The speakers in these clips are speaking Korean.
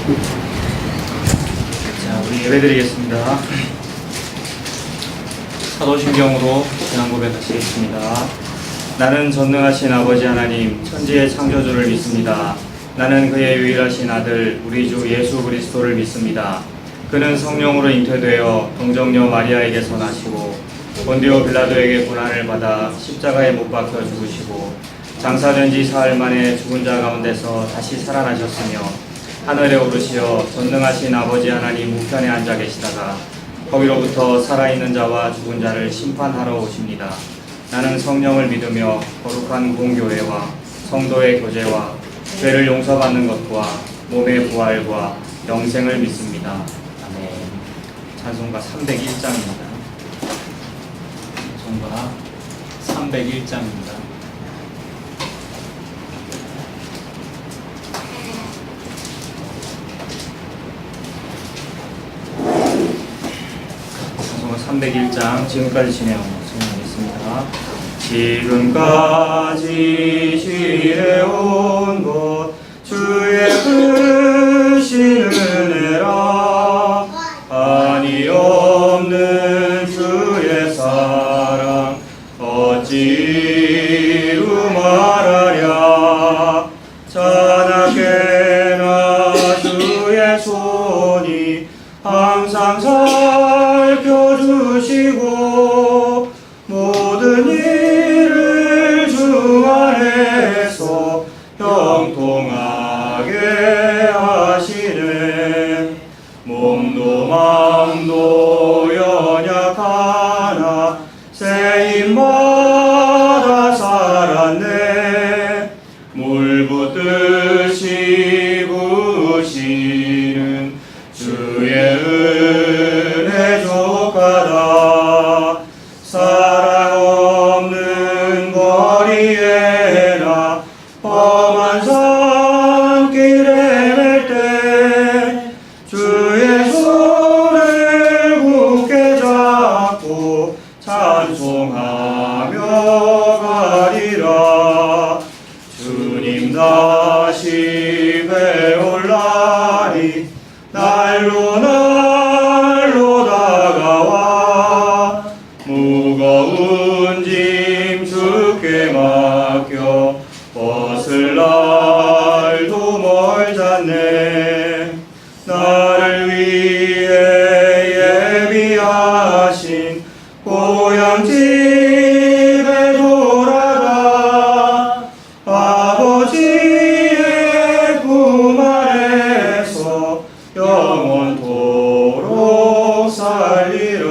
자, 우리 예배드리겠습니다. 사도신경으로 신앙 고백하시겠습니다. 나는 전능하신 아버지 하나님, 천지의 창조주를 믿습니다. 나는 그의 유일하신 아들, 우리 주 예수 그리스도를 믿습니다. 그는 성령으로 잉태되어 동정녀 마리아에게서 나시고 본디오 빌라도에게 고난을 받아 십자가에 못 박혀 죽으시고 장사된 지 사흘 만에 죽은 자 가운데서 다시 살아나셨으며 하늘에 오르시어 전능하신 아버지 하나님 우편에 앉아 계시다가 거기로부터 살아있는 자와 죽은 자를 심판하러 오십니다. 나는 성령을 믿으며 거룩한 공교회와 성도의 교제와 죄를 용서받는 것과 몸의 부활과 영생을 믿습니다. 아멘. 찬송가 301장입니다. 찬송가 301장입니다. 찬송가 301장 지금까지 진행하겠습니다. 지금까지 지내온 것 주의 크신 은혜라 한이 없는 주의 사랑 어찌로 말하랴 자나깨나 주의 손이 항상 살펴주시고 모든 일을 주 안에서 형통하게 하시네. 몸도 마음도 연약하나 새 입마다 살았네. 물 붓듯이 부으시는 주의 은혜 족하다. 사랑 없는 거리에나 험한 산길에 맬 때 주의 손을 굳게 잡고 찬송하며 가리라. 주님 다시 배올 날이 날로 날로 다가와 무거운 짐 주께 맡겨 벗을 날도 멀잖네. 나를 위해 예비하신 고향 집에 돌아가 아버지의 품 안에서 영원토록 살리라.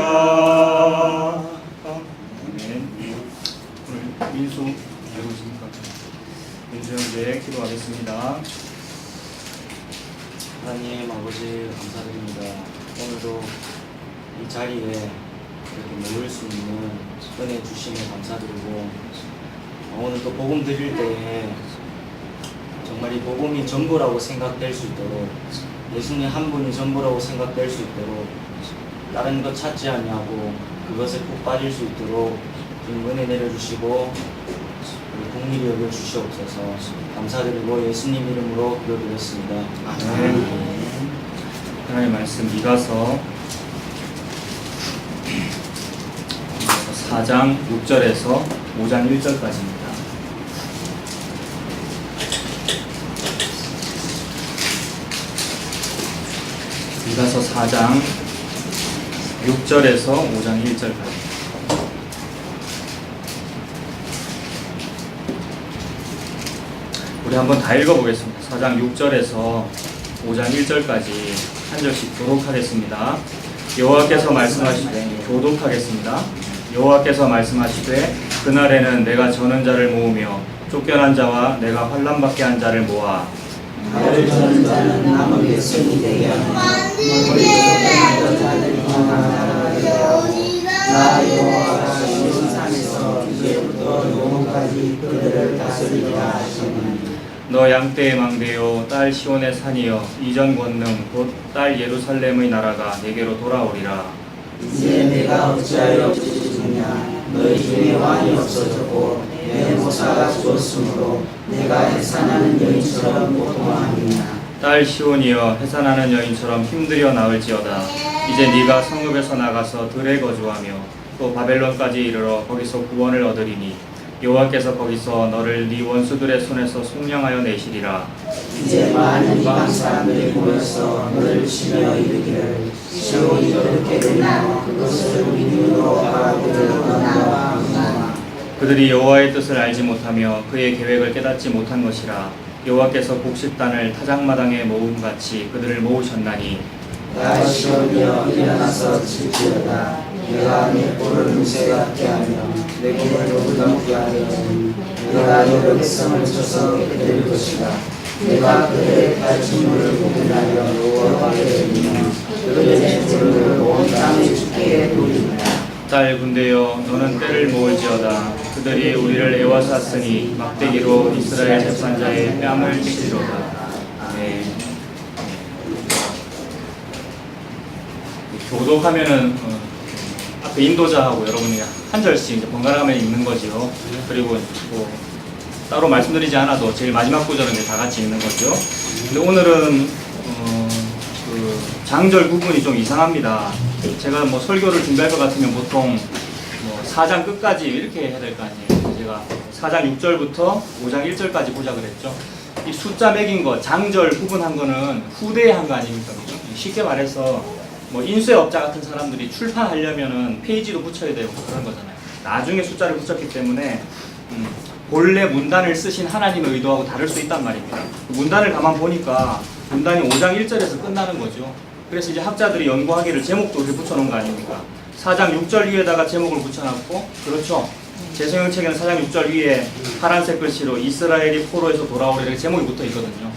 아멘. 오늘 민수 배우십니까? 민수 형제 기도하겠습니다. 하나님 아버지 감사드립니다. 오늘도 이 자리에 이렇게 모일 수 있는 은혜 주심에 감사드리고 오늘 또 복음 드릴 때에 정말 이 복음이 전부라고 생각될 수 있도록 예수님 한 분이 전부라고 생각될 수 있도록 다른 것 찾지 않냐고 그것에 꼭 빠질 수 있도록 주님 은혜 내려주시고 공일이 여겨 주시옵소서. 감사드리고 예수님 이름으로 기도드렸습니다. 아멘. 하나님 말씀 이가서 4장 6절에서 5장 1절까지입니다. 이가서 4장 6절에서 5장 1절까지. 우리 한번 다 읽어보겠습니다. 4장 6절에서 5장 1절까지 한 절씩 교독하겠습니다. 여호와께서 말씀하시되 교독하겠습니다. 여호와께서 말씀하시되 그날에는 내가 저는 자를 모으며 쫓겨난 자와 내가 환난받게 한 자를 모아 나를 저는 자는 남은 백성이 되게 하며 머리 쫓겨난 자들이 나라가 되어 나 여호와가 시온 산에서 이제부터 영원까지 그들을 다스리리라 하시니 너 양떼의 망대요 딸 시온의 산이여 이전 권능 곧 딸 예루살렘의 나라가 내게로 돌아오리라. 이제 내가 어찌하여 죽느냐 너희 중에 왕이 없어졌고 내 모사가 죽었으므로 내가 해산하는 여인처럼 고통하느냐 딸 시온이여 해산하는 여인처럼 힘들여 나을지어다. 이제 네가 성읍에서 나가서 들에 거주하며 또 바벨론까지 이르러 거기서 구원을 얻으리니 여호와께서 거기서 너를 네 원수들의 손에서 속량하여 내시리라. 이제 많은 이방 사람들이 모여서 너를 치며 이르기를 시온이 그렇게 되면 그것을 우리 눈으로 바라보려 나와 하구나. 그들이 여호와의 뜻을 알지 못하며 그의 계획을 깨닫지 못한 것이라. 여호와께서 곡식단을 타작마당에 모음같이 그들을 모으셨나니 나 시온이여 일어나서 질지어다. 내가 네 꼴을 문새 같게 하며 내 몸을 노릇하게 하리니 내가 너의 백성을 쳐서 깨뜨릴 것이다. 내가 그들의 발짓물을 구분하여 여호와께 드리며 그들의 재물을 온 땅에 주께 돌리리라. 딸 군대여 너는 때를 모을지어다. 그들이 우리를 애워쌌으니 막대기로 이스라엘 재판자의 뺨을 찢으리로다. 아멘. 교독하면은 앞에 인도자하고 여러분이 한 절씩 이제 번갈아가며 읽는 거죠. 그리고 뭐 따로 말씀드리지 않아도 제일 마지막 구절은 이제 다 같이 읽는 거죠. 근데 오늘은 그 장절 부분이 좀 이상합니다. 제가 뭐 설교를 준비할 것 같으면 보통 뭐 4장 끝까지 이렇게 해야 될 거 아니에요. 제가 4장 6절부터 5장 1절까지 보자 그랬죠. 이 숫자 매긴 거, 장절 구분한 거는 후대에 한 거 아닙니까? 그죠? 쉽게 말해서 뭐 인쇄업자 같은 사람들이 출판하려면은 페이지도 붙여야 되고 그런 거잖아요. 나중에 숫자를 붙였기 때문에 본래 문단을 쓰신 하나님의 의도하고 다를 수 있단 말입니다. 문단을 가만 보니까 문단이 5장 1절에서 끝나는 거죠. 그래서 이제 학자들이 연구하기를 제목도 이렇게 붙여놓은 거 아닙니까? 4장 6절 위에다가 제목을 붙여놨고, 그렇죠? 제 성경책에는 4장 6절 위에 파란색 글씨로 이스라엘이 포로에서 돌아오리라 이렇게 제목이 붙어 있거든요.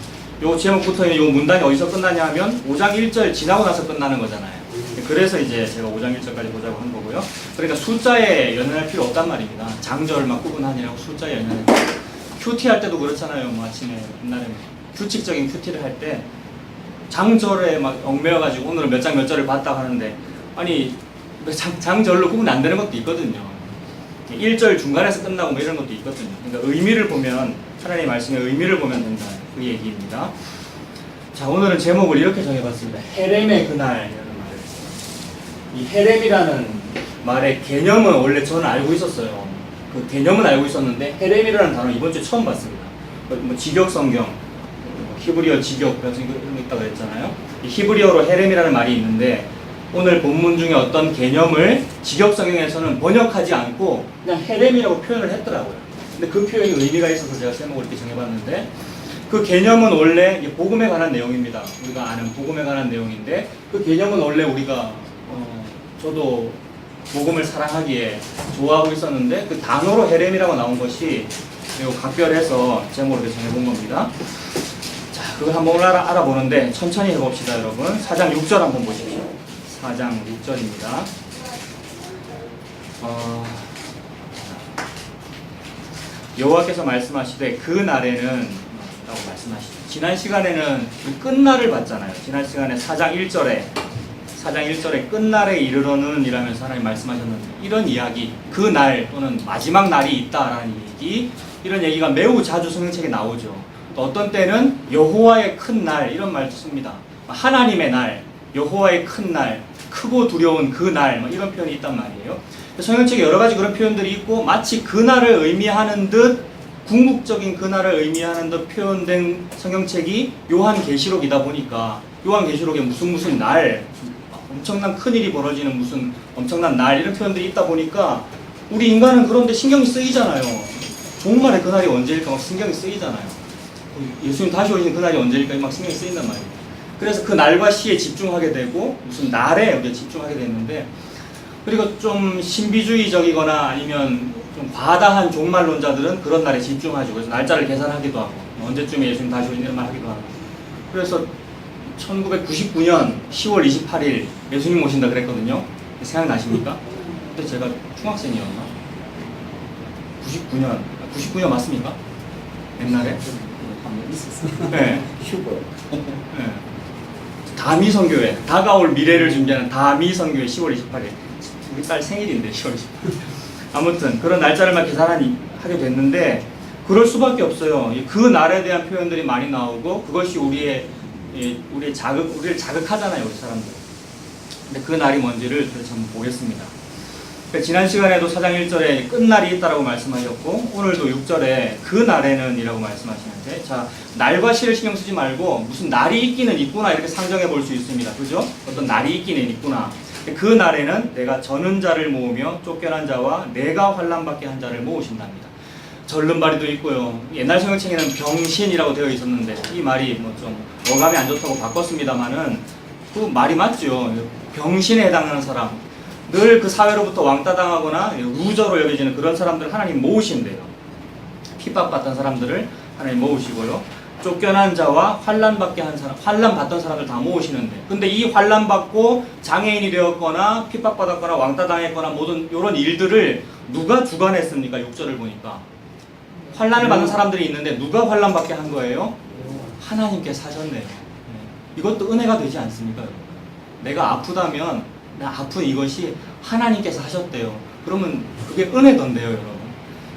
요 제목 붙어 있는 요 문단이 어디서 끝나냐 하면 5장 1절 지나고 나서 끝나는 거잖아요. 그래서 이제 제가 5장 1절까지 보자고 한 거고요. 그러니까 숫자에 연연할 필요 없단 말입니다. 장절 막 구분하니라고 숫자에 연연할 필요. 큐티 할 때도 그렇잖아요. 뭐 아침에 옛날에 규칙적인 큐티를 할 때 장절에 막 얽매여가지고 오늘은 몇 장 몇 절을 봤다고 하는데 아니 장절로 구분 안 되는 것도 있거든요. 1절 중간에서 끝나고 뭐 이런 것도 있거든요. 그러니까 의미를 보면 하나님의 말씀의 의미를 보면 된다. 그 얘기입니다. 자, 오늘은 제목을 이렇게 정해봤습니다. 헤렘의 그날이라는 말을. 이 헤렘이라는 말의 개념은 원래 저는 알고 있었어요. 그 개념은 알고 있었는데 헤렘이라는 단어 이번 주에 처음 봤습니다. 뭐 직역 성경, 히브리어 직역 그런 거 있다고 했잖아요. 이 히브리어로 헤렘이라는 말이 있는데 오늘 본문 중에 어떤 개념을 직역 성경에서는 번역하지 않고 그냥 헤렘이라고 표현을 했더라고요. 근데 그 표현이 의미가 있어서 제가 제목을 이렇게 정해봤는데 그 개념은 원래 복음에 관한 내용입니다. 우리가 아는 복음에 관한 내용인데 그 개념은 원래 우리가 저도 복음을 사랑하기에 좋아하고 있었는데 그 단어로 헤렘이라고 나온 것이 매우 각별해서 제목을 이렇게 정해본 겁니다. 자, 그걸 한번 알아보는데 천천히 해봅시다, 여러분. 4장 6절 한번 보십시오. 4장 6절입니다. 여호와께서 말씀하시되 그 날에는 라고 말씀하시죠. 지난 시간에는 그 끝날을 봤잖아요. 지난 시간에 4장 1절에 끝날에 이르러는 이라면서 하나님 말씀하셨는데 이런 이야기, 그 날 또는 마지막 날이 있다라는 얘기, 이런 얘기가 매우 자주 성경책에 나오죠. 또 어떤 때는 여호와의 큰 날 이런 말도 씁니다. 하나님의 날, 여호와의 큰 날, 크고 두려운 그 날, 뭐 이런 표현이 있단 말이에요. 성경책에 여러 가지 그런 표현들이 있고 마치 그날을 의미하는 듯 궁극적인 그날을 의미하는 듯 표현된 성경책이 요한계시록이다 보니까 요한계시록에 무슨 날, 엄청난 큰일이 벌어지는 무슨 엄청난 날 이런 표현들이 있다 보니까 우리 인간은 그런데 신경이 쓰이잖아요. 종말의 그날이 언제일까 막 신경이 쓰이잖아요. 예수님 다시 오시는 그날이 언제일까 막 신경이 쓰인단 말이에요. 그래서 그 날과 시에 집중하게 되고 무슨 날에 우리가 집중하게 됐는데, 그리고 좀 신비주의적이거나 아니면 좀 과다한 종말론자들은 그런 날에 집중하죠. 그래서 날짜를 계산하기도 하고 언제쯤에 예수님 다시 오시는 말 하기도 하고. 그래서 1999년 10월 28일 예수님 오신다 그랬거든요. 생각나십니까? 그때 제가 중학생이었나? 99년 맞습니까? 옛날에? 네. 휴거. 네. 다미 선교회, 다가올 미래를 준비하는 다미 선교회 10월 28일. 우리 딸 생일인데 10월 28일. 아무튼 그런 날짜를 막 계산하게 됐는데 그럴 수밖에 없어요. 그 날에 대한 표현들이 많이 나오고 그것이 우리의 우리를 자극하잖아요, 우리 사람들. 근데 그 날이 뭔지를 그래서 한번 보겠습니다. 그러니까 지난 시간에도 4장 1절에 끝날이 있다라고 말씀하셨고, 오늘도 6절에 그 날에는 이라고 말씀하시는데, 자, 날과 시를 신경 쓰지 말고 무슨 날이 있기는 있구나 이렇게 상정해 볼 수 있습니다. 그죠? 어떤 날이 있기는 있구나. 그 날에는 내가 저는 자를 모으며 쫓겨난 자와 내가 환난받게 한 자를 모으신답니다. 절름발이도 있고요. 옛날 성경책에는 병신이라고 되어 있었는데 이 말이 뭐 좀 어감이 안 좋다고 바꿨습니다만은 그 말이 맞죠. 병신에 해당하는 사람, 늘 그 사회로부터 왕따당하거나 루저로 여겨지는 그런 사람들 하나님 모으신대요. 핍박받던 사람들을 하나님 모으시고요. 쫓겨난 자와 환난받게 한 사람, 환난받던 사람들 다 모으시는데, 근데 이 환난받고 장애인이 되었거나 핍박받았거나 왕따당했거나 모든 이런 일들을 누가 주관했습니까? 6절을 보니까 환난을 받는 사람들이 있는데 누가 환난받게 한 거예요? 하나님께서 하셨네요. 이것도 은혜가 되지 않습니까, 여러분? 내가 아프다면 나 아픈 이것이 하나님께서 하셨대요. 그러면 그게 은혜던데요, 여러분.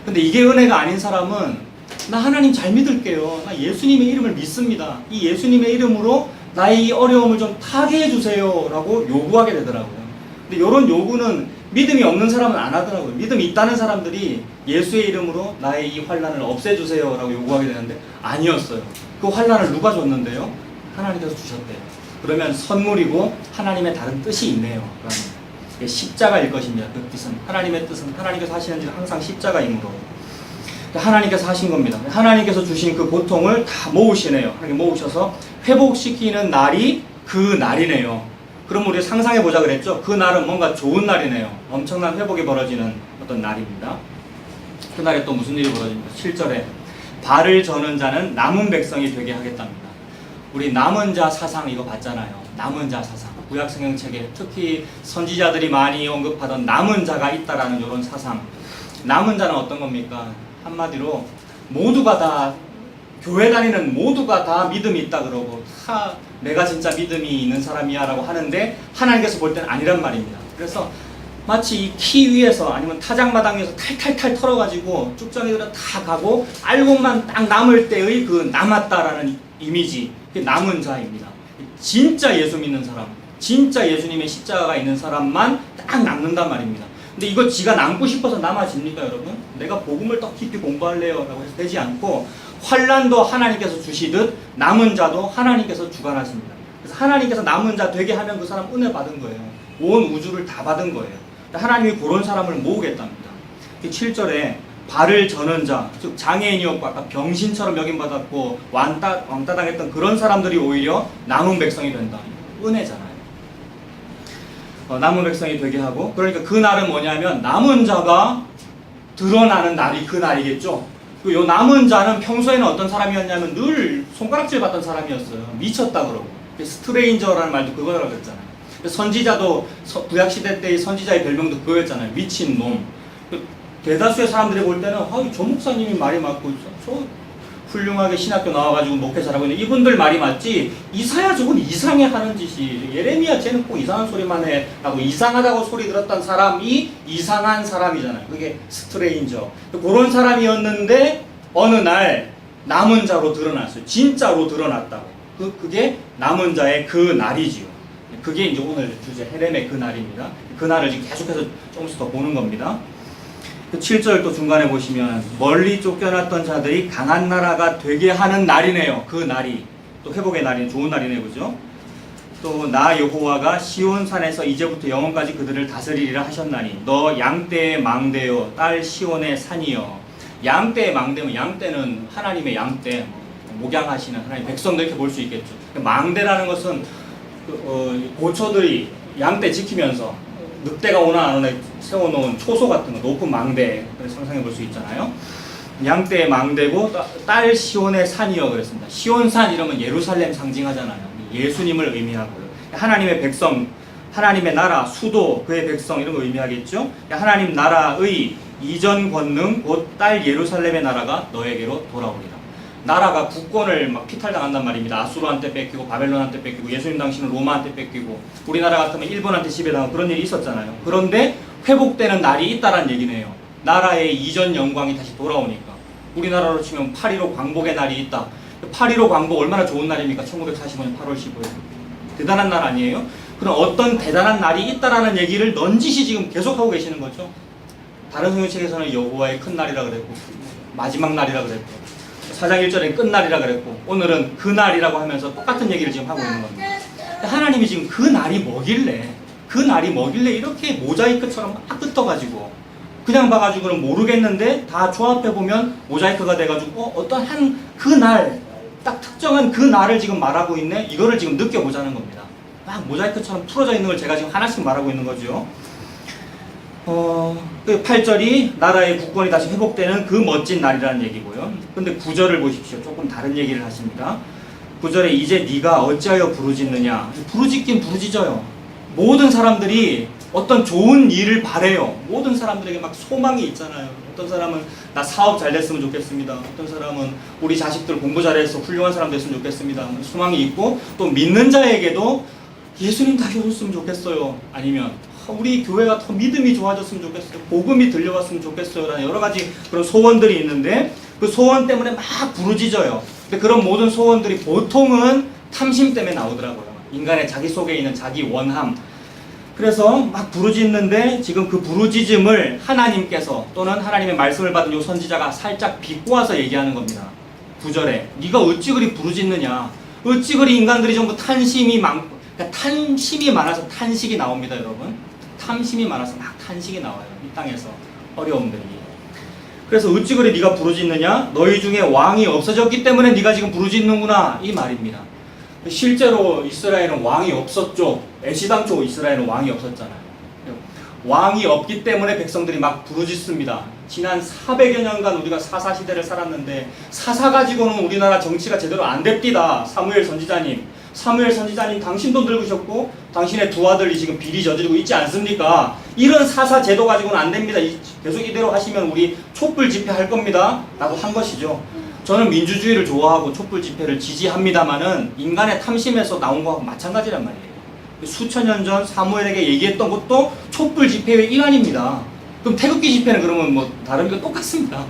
근데 이게 은혜가 아닌 사람은 나 하나님 잘 믿을게요. 나 예수님의 이름을 믿습니다. 이 예수님의 이름으로 나의 이 어려움을 좀 타게 해주세요 라고 요구하게 되더라고요. 근데 이런 요구는 믿음이 없는 사람은 안 하더라고요. 믿음이 있다는 사람들이 예수의 이름으로 나의 이 환난을 없애주세요 라고 요구하게 되는데 아니었어요. 그 환난을 누가 줬는데요? 하나님께서 주셨대요. 그러면 선물이고 하나님의 다른 뜻이 있네요. 그러면 십자가일 것입니다. 그 뜻은 하나님의 뜻은 하나님께서 하시는 일은 항상 십자가이므로 하나님께서 하신 겁니다. 하나님께서 주신 그 고통을 다 모으시네요. 하나님 모으셔서 회복시키는 날이 그 날이네요. 그럼 우리 상상해 보자 그랬죠? 그 날은 뭔가 좋은 날이네요. 엄청난 회복이 벌어지는 어떤 날입니다. 그 날에 또 무슨 일이 벌어집니까? 7절에 발을 저는 자는 남은 백성이 되게 하겠답니다. 우리 남은 자 사상 이거 봤잖아요. 남은 자 사상. 구약 성경책에 특히 선지자들이 많이 언급하던 남은 자가 있다라는 이런 사상. 남은 자는 어떤 겁니까? 한마디로 모두가 다 교회 다니는 모두가 다 믿음이 있다 그러고 다 내가 진짜 믿음이 있는 사람이야 라고 하는데 하나님께서 볼 때는 아니란 말입니다. 그래서 마치 이 키 위에서 아니면 타작마당 위에서 탈탈탈 털어가지고 쭉정이들은 다 가고 알고만 딱 남을 때의 그 남았다라는 이미지, 그게 남은 자입니다. 진짜 예수 믿는 사람, 진짜 예수님의 십자가가 있는 사람만 딱 남는단 말입니다. 근데 이거 지가 남고 싶어서 남아집니까, 여러분? 내가 복음을 더 깊이 공부할래요 라고 해서 되지 않고 환난도 하나님께서 주시듯 남은 자도 하나님께서 주관하십니다. 그래서 하나님께서 남은 자 되게 하면 그 사람 은혜 받은 거예요. 온 우주를 다 받은 거예요. 하나님이 그런 사람을 모으겠답니다. 7절에 발을 저는 자, 즉 장애인이었고 아까 병신처럼 여김받았고 왕따당했던 그런 사람들이 오히려 남은 백성이 된다. 은혜잖아요. 남은 백성이 되게 하고, 그러니까 그 날은 뭐냐면 남은 자가 드러나는 날이 그 날이겠죠. 요 남은 자는 평소에는 어떤 사람이었냐면 늘 손가락질 받던 사람이었어요. 미쳤다 그러고 스트레인저라는 말도 그거라고 했잖아요. 선지자도 구약시대 때의 선지자의 별명도 그거였잖아요. 미친놈. 대다수의 사람들이 볼 때는 저 목사님이 말이 맞고 저 훌륭하게 신학교 나와가지고 목회 잘하고 있는데 이분들 말이 맞지, 이사야 저건 이상해 하는 짓이, 예레미야 쟤는 꼭 이상한 소리만 해 라고 이상하다고 소리 들었던 사람이 이상한 사람이잖아요. 그게 스트레인저. 그런 사람이었는데 어느 날 남은 자로 드러났어요. 진짜로 드러났다고. 그게 남은 자의 그 날이지요. 그게 이제 오늘 주제 헤렘의 그 날입니다. 그 날을 지금 계속해서 조금씩 더 보는 겁니다. 그 7절 또 중간에 보시면 멀리 쫓겨났던 자들이 강한 나라가 되게 하는 날이네요. 그 날이 또 회복의 날이 좋은 날이네요. 그죠? 또 나 여호와가 시온산에서 이제부터 영원까지 그들을 다스리리라 하셨나니 너 양떼의 망대요 딸 시온의 산이여. 양떼의 망대면 양떼는 하나님의 양떼, 목양하시는 하나님 백성들 이렇게 볼 수 있겠죠. 망대라는 것은 고초들이 양떼 지키면서 늑대가 오나 안 오나 세워놓은 초소 같은 거, 높은 망대, 상상해 볼 수 있잖아요. 양떼의 망대고 딸 시온의 산이여 그랬습니다. 시온산 이러면 예루살렘 상징하잖아요. 예수님을 의미하고요. 하나님의 백성, 하나님의 나라, 수도, 그의 백성 이런 거 의미하겠죠. 하나님 나라의 이전 권능 곧 딸 예루살렘의 나라가 너에게로 돌아오리라. 나라가 국권을 막 피탈당한단 말입니다. 아수르한테 뺏기고 바벨론한테 뺏기고 예수님 당시는 로마한테 뺏기고 우리나라 같으면 일본한테 지배당하고 그런 일이 있었잖아요. 그런데 회복되는 날이 있다란 얘기네요. 나라의 이전 영광이 다시 돌아오니까. 우리나라로 치면 8.15 광복의 날이 있다. 8.15 광복 얼마나 좋은 날입니까? 1945년 8월 15일. 대단한 날 아니에요? 그럼 어떤 대단한 날이 있다라는 얘기를 넌지시 지금 계속하고 계시는 거죠. 다른 성경책에서는 여호와의 큰 날이라 그랬고, 마지막 날이라 그랬고, 4장 1절엔 끝날이라 그랬고, 오늘은 그 날이라고 하면서 똑같은 얘기를 지금 하고 있는 겁니다. 하나님이 지금 그 날이 뭐길래 이렇게 모자이크처럼 막 뜯어가지고 그냥 봐가지고는 모르겠는데 다 조합해보면 모자이크가 돼가지고 어떤 한 그 날, 딱 특정한 그 날을 지금 말하고 있네? 이거를 지금 느껴보자는 겁니다. 막 모자이크처럼 풀어져 있는 걸 제가 지금 하나씩 말하고 있는 거죠. 그 8절이 나라의 국권이 다시 회복되는 그 멋진 날이라는 얘기고요. 근데 9절을 보십시오. 조금 다른 얘기를 하십니다. 9절에 이제 네가 어찌하여 부르짖느냐. 부르짖긴 부르짖어요. 모든 사람들이 어떤 좋은 일을 바래요. 모든 사람들에게 막 소망이 있잖아요. 어떤 사람은 나 사업 잘 됐으면 좋겠습니다. 어떤 사람은 우리 자식들 공부 잘해서 훌륭한 사람 됐으면 좋겠습니다. 소망이 있고, 또 믿는 자에게도 예수님 다시 오셨으면 좋겠어요. 아니면 우리 교회가 더 믿음이 좋아졌으면 좋겠어요. 복음이 들려왔으면 좋겠어요. 라는 여러 가지 그런 소원들이 있는데 그 소원 때문에 막 부르짖어요. 근데 그런 모든 소원들이 보통은 탐심 때문에 나오더라고요. 인간의 자기 속에 있는 자기 원함. 그래서 막 부르짖는데 지금 그 부르짖음을 하나님께서 또는 하나님의 말씀을 받은 요 선지자가 살짝 비꼬아서 얘기하는 겁니다. 9절에 네가 어찌 그리 부르짖느냐. 어찌 그리 인간들이 전부 탄심이 많아서 탄식이 나옵니다, 여러분. 탐심이 많아서 막 탄식이 나와요. 이 땅에서 어려움들이. 그래서 어찌 그리 네가 부르짖느냐. 너희 중에 왕이 없어졌기 때문에 네가 지금 부르짖는구나, 이 말입니다. 실제로 이스라엘은 왕이 없었죠. 애시당초 이스라엘은 왕이 없었잖아요. 왕이 없기 때문에 백성들이 막 부르짖습니다. 지난 400여 년간 우리가 사사시대를 살았는데 사사 가지고는 우리나라 정치가 제대로 안 됩디다. 사무엘 선지자님 당신도 늙으셨고 당신의 두 아들이 지금 비리 저지르고 있지 않습니까? 이런 사사 제도 가지고는 안 됩니다. 계속 이대로 하시면 우리 촛불 집회할 겁니다. 라고 한 것이죠. 저는 민주주의를 좋아하고 촛불 집회를 지지합니다만은 인간의 탐심에서 나온 거하고 마찬가지란 말이에요. 수천 년 전 사무엘에게 얘기했던 것도 촛불 집회의 일환입니다. 그럼 태극기 집회는 그러면 뭐 다른 게 똑같습니다.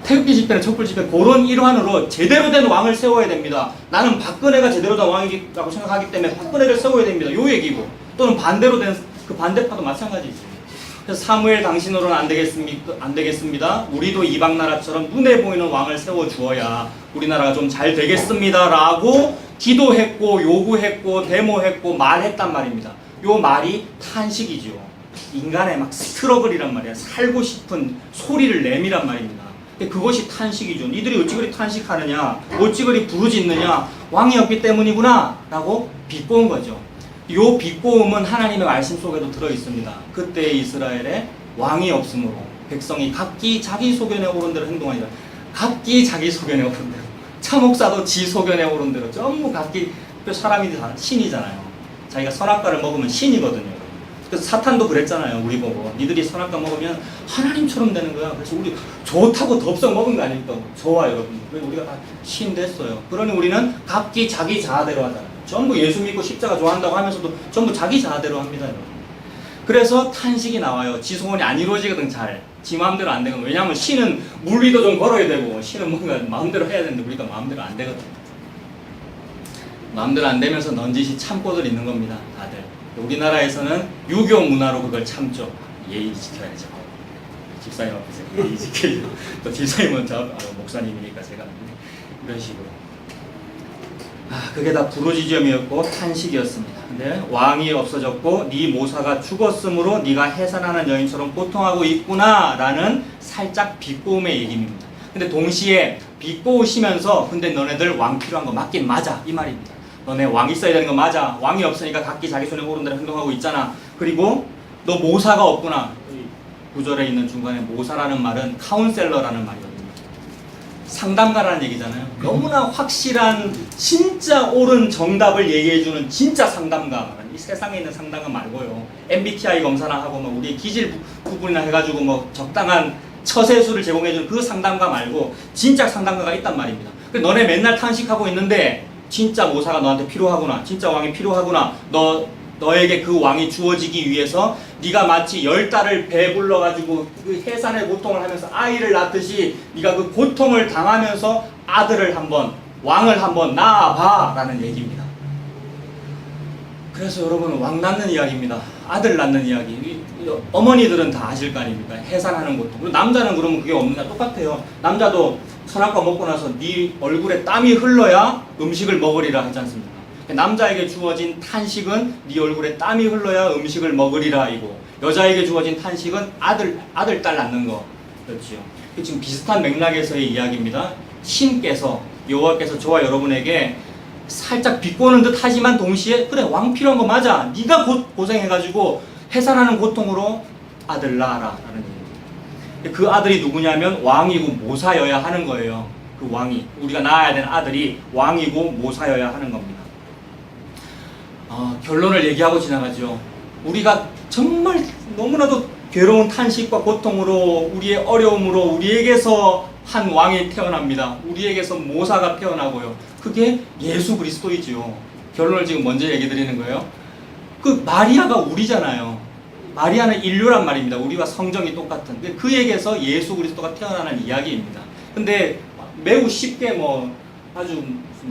태극기 집회는 촛불 집회 그런 일환으로 제대로 된 왕을 세워야 됩니다. 나는 박근혜가 제대로 된 왕이라고 생각하기 때문에 박근혜를 세워야 됩니다. 요 얘기고, 또는 반대로 된 그 반대파도 마찬가지죠. 그래서 사무엘 당신으로는 안 되겠습니다. 우리도 이방 나라처럼 눈에 보이는 왕을 세워 주어야 우리나라가 좀 잘 되겠습니다라고 기도했고 요구했고 데모했고 말했단 말입니다. 요 말이 탄식이죠. 인간의 막 스트러글이란 말이야. 살고 싶은 소리를 내미란 말입니다. 그것이 탄식이죠. 니들이 어찌 그리 탄식하느냐, 어찌 그리 부르짖느냐, 왕이 없기 때문이구나 라고 비꼬은 거죠. 요 비꼬음은 하나님의 말씀 속에도 들어있습니다. 그때 이스라엘에 왕이 없으므로 백성이 각기 자기 소견에 오른 대로 행동하니라. 각기 자기 소견에 오른 대로. 차목사도 지 소견에 오른 대로 전부 각기, 사람이 다 신이잖아요. 자기가 선악과를 먹으면 신이거든요. 그래서 사탄도 그랬잖아요. 우리 보고 니들이 선악과 먹으면 하나님처럼 되는 거야. 그래서 우리 좋다고 덥석 먹은 거 아닙니까? 저와 여러분, 우리가 다 신 됐어요. 그러니 우리는 각기 자기 자아대로 하잖아요. 전부 예수 믿고 십자가 좋아한다고 하면서도 전부 자기 자아대로 합니다, 여러분. 그래서 탄식이 나와요. 지 소원이 안 이루어지거든. 잘 지 마음대로 안 되거든. 왜냐하면 신은 물리도 좀 걸어야 되고 신은 뭔가 마음대로 해야 되는데 우리가 마음대로 안 되거든. 마음대로 안 되면서 넌지시 참고들 있는 겁니다, 다들. 우리나라에서는 유교 문화로 그걸 참죠. 예의 지켜야죠. 집사님 앞에서 예의 지켜야죠. 또 집사님은 목사님이니까 제가 이런 식으로. 그게 다 부르짖음이었고 탄식이었습니다. 근데 왕이 없어졌고 네 모사가 죽었으므로 네가 해산하는 여인처럼 고통하고 있구나라는 살짝 비꼬움의 얘기입니다. 근데 동시에 비꼬우시면서 근데 너네들 왕 필요한 거 맞긴 맞아, 이 말입니다. 너네 왕 있어야 되는 거 맞아. 왕이 없으니까 각기 자기 손에 오른 대로 행동하고 있잖아. 그리고 너 모사가 없구나. 구절에 있는 중간에 모사라는 말은 카운셀러라는 말이거든요. 상담가라는 얘기잖아요. 너무나 확실한 진짜 옳은 정답을 얘기해주는 진짜 상담가. 이 세상에 있는 상담가 말고요. MBTI 검사나 하고 뭐 우리 기질 부분이나 해가지고 뭐 적당한 처세수를 제공해주는 그 상담가 말고 진짜 상담가가 있단 말입니다. 너네 맨날 탄식하고 있는데 진짜 모사가 너한테 필요하구나. 진짜 왕이 필요하구나. 너에게 그 왕이 주어지기 위해서 네가 마치 10달을 배불러가지고 그 해산의 고통을 하면서 아이를 낳듯이 네가 그 고통을 당하면서 아들을 한번, 왕을 한번 낳아봐라는 얘기입니다. 그래서 여러분, 왕 낳는 이야기입니다. 아들 낳는 이야기. 어머니들은 다 아실 거 아닙니까? 해산하는 고통. 그리고 남자는 그러면 그게 없느냐? 똑같아요. 남자도 선악과 먹고 나서 네 얼굴에 땀이 흘러야 음식을 먹으리라 하지 않습니까? 남자에게 주어진 탄식은 네 얼굴에 땀이 흘러야 음식을 먹으리라 이고, 여자에게 주어진 탄식은 아들, 딸 낳는 거. 그렇지요. 지금 비슷한 맥락에서의 이야기입니다. 신께서, 여호와께서 저와 여러분에게 살짝 비꼬는 듯 하지만 동시에, 그래, 왕 필요한 거 맞아. 네가 고생해가지고 해산하는 고통으로 아들 낳아라 라는 얘기입니다. 그 아들이 누구냐면 왕이고 모사여야 하는 거예요. 그 왕이, 우리가 낳아야 되는 아들이 왕이고 모사여야 하는 겁니다. 결론을 얘기하고 지나가죠. 우리가 정말 너무나도 괴로운 탄식과 고통으로, 우리의 어려움으로 우리에게서 한 왕이 태어납니다. 우리에게서 모사가 태어나고요. 그게 예수 그리스도이지요. 결론을 지금 먼저 얘기 드리는 거예요. 그 마리아가 우리잖아요. 마리아는 인류란 말입니다. 우리와 성정이 똑같은. 그에게서 예수 그리스도가 태어나는 이야기입니다. 근데 매우 쉽게 아주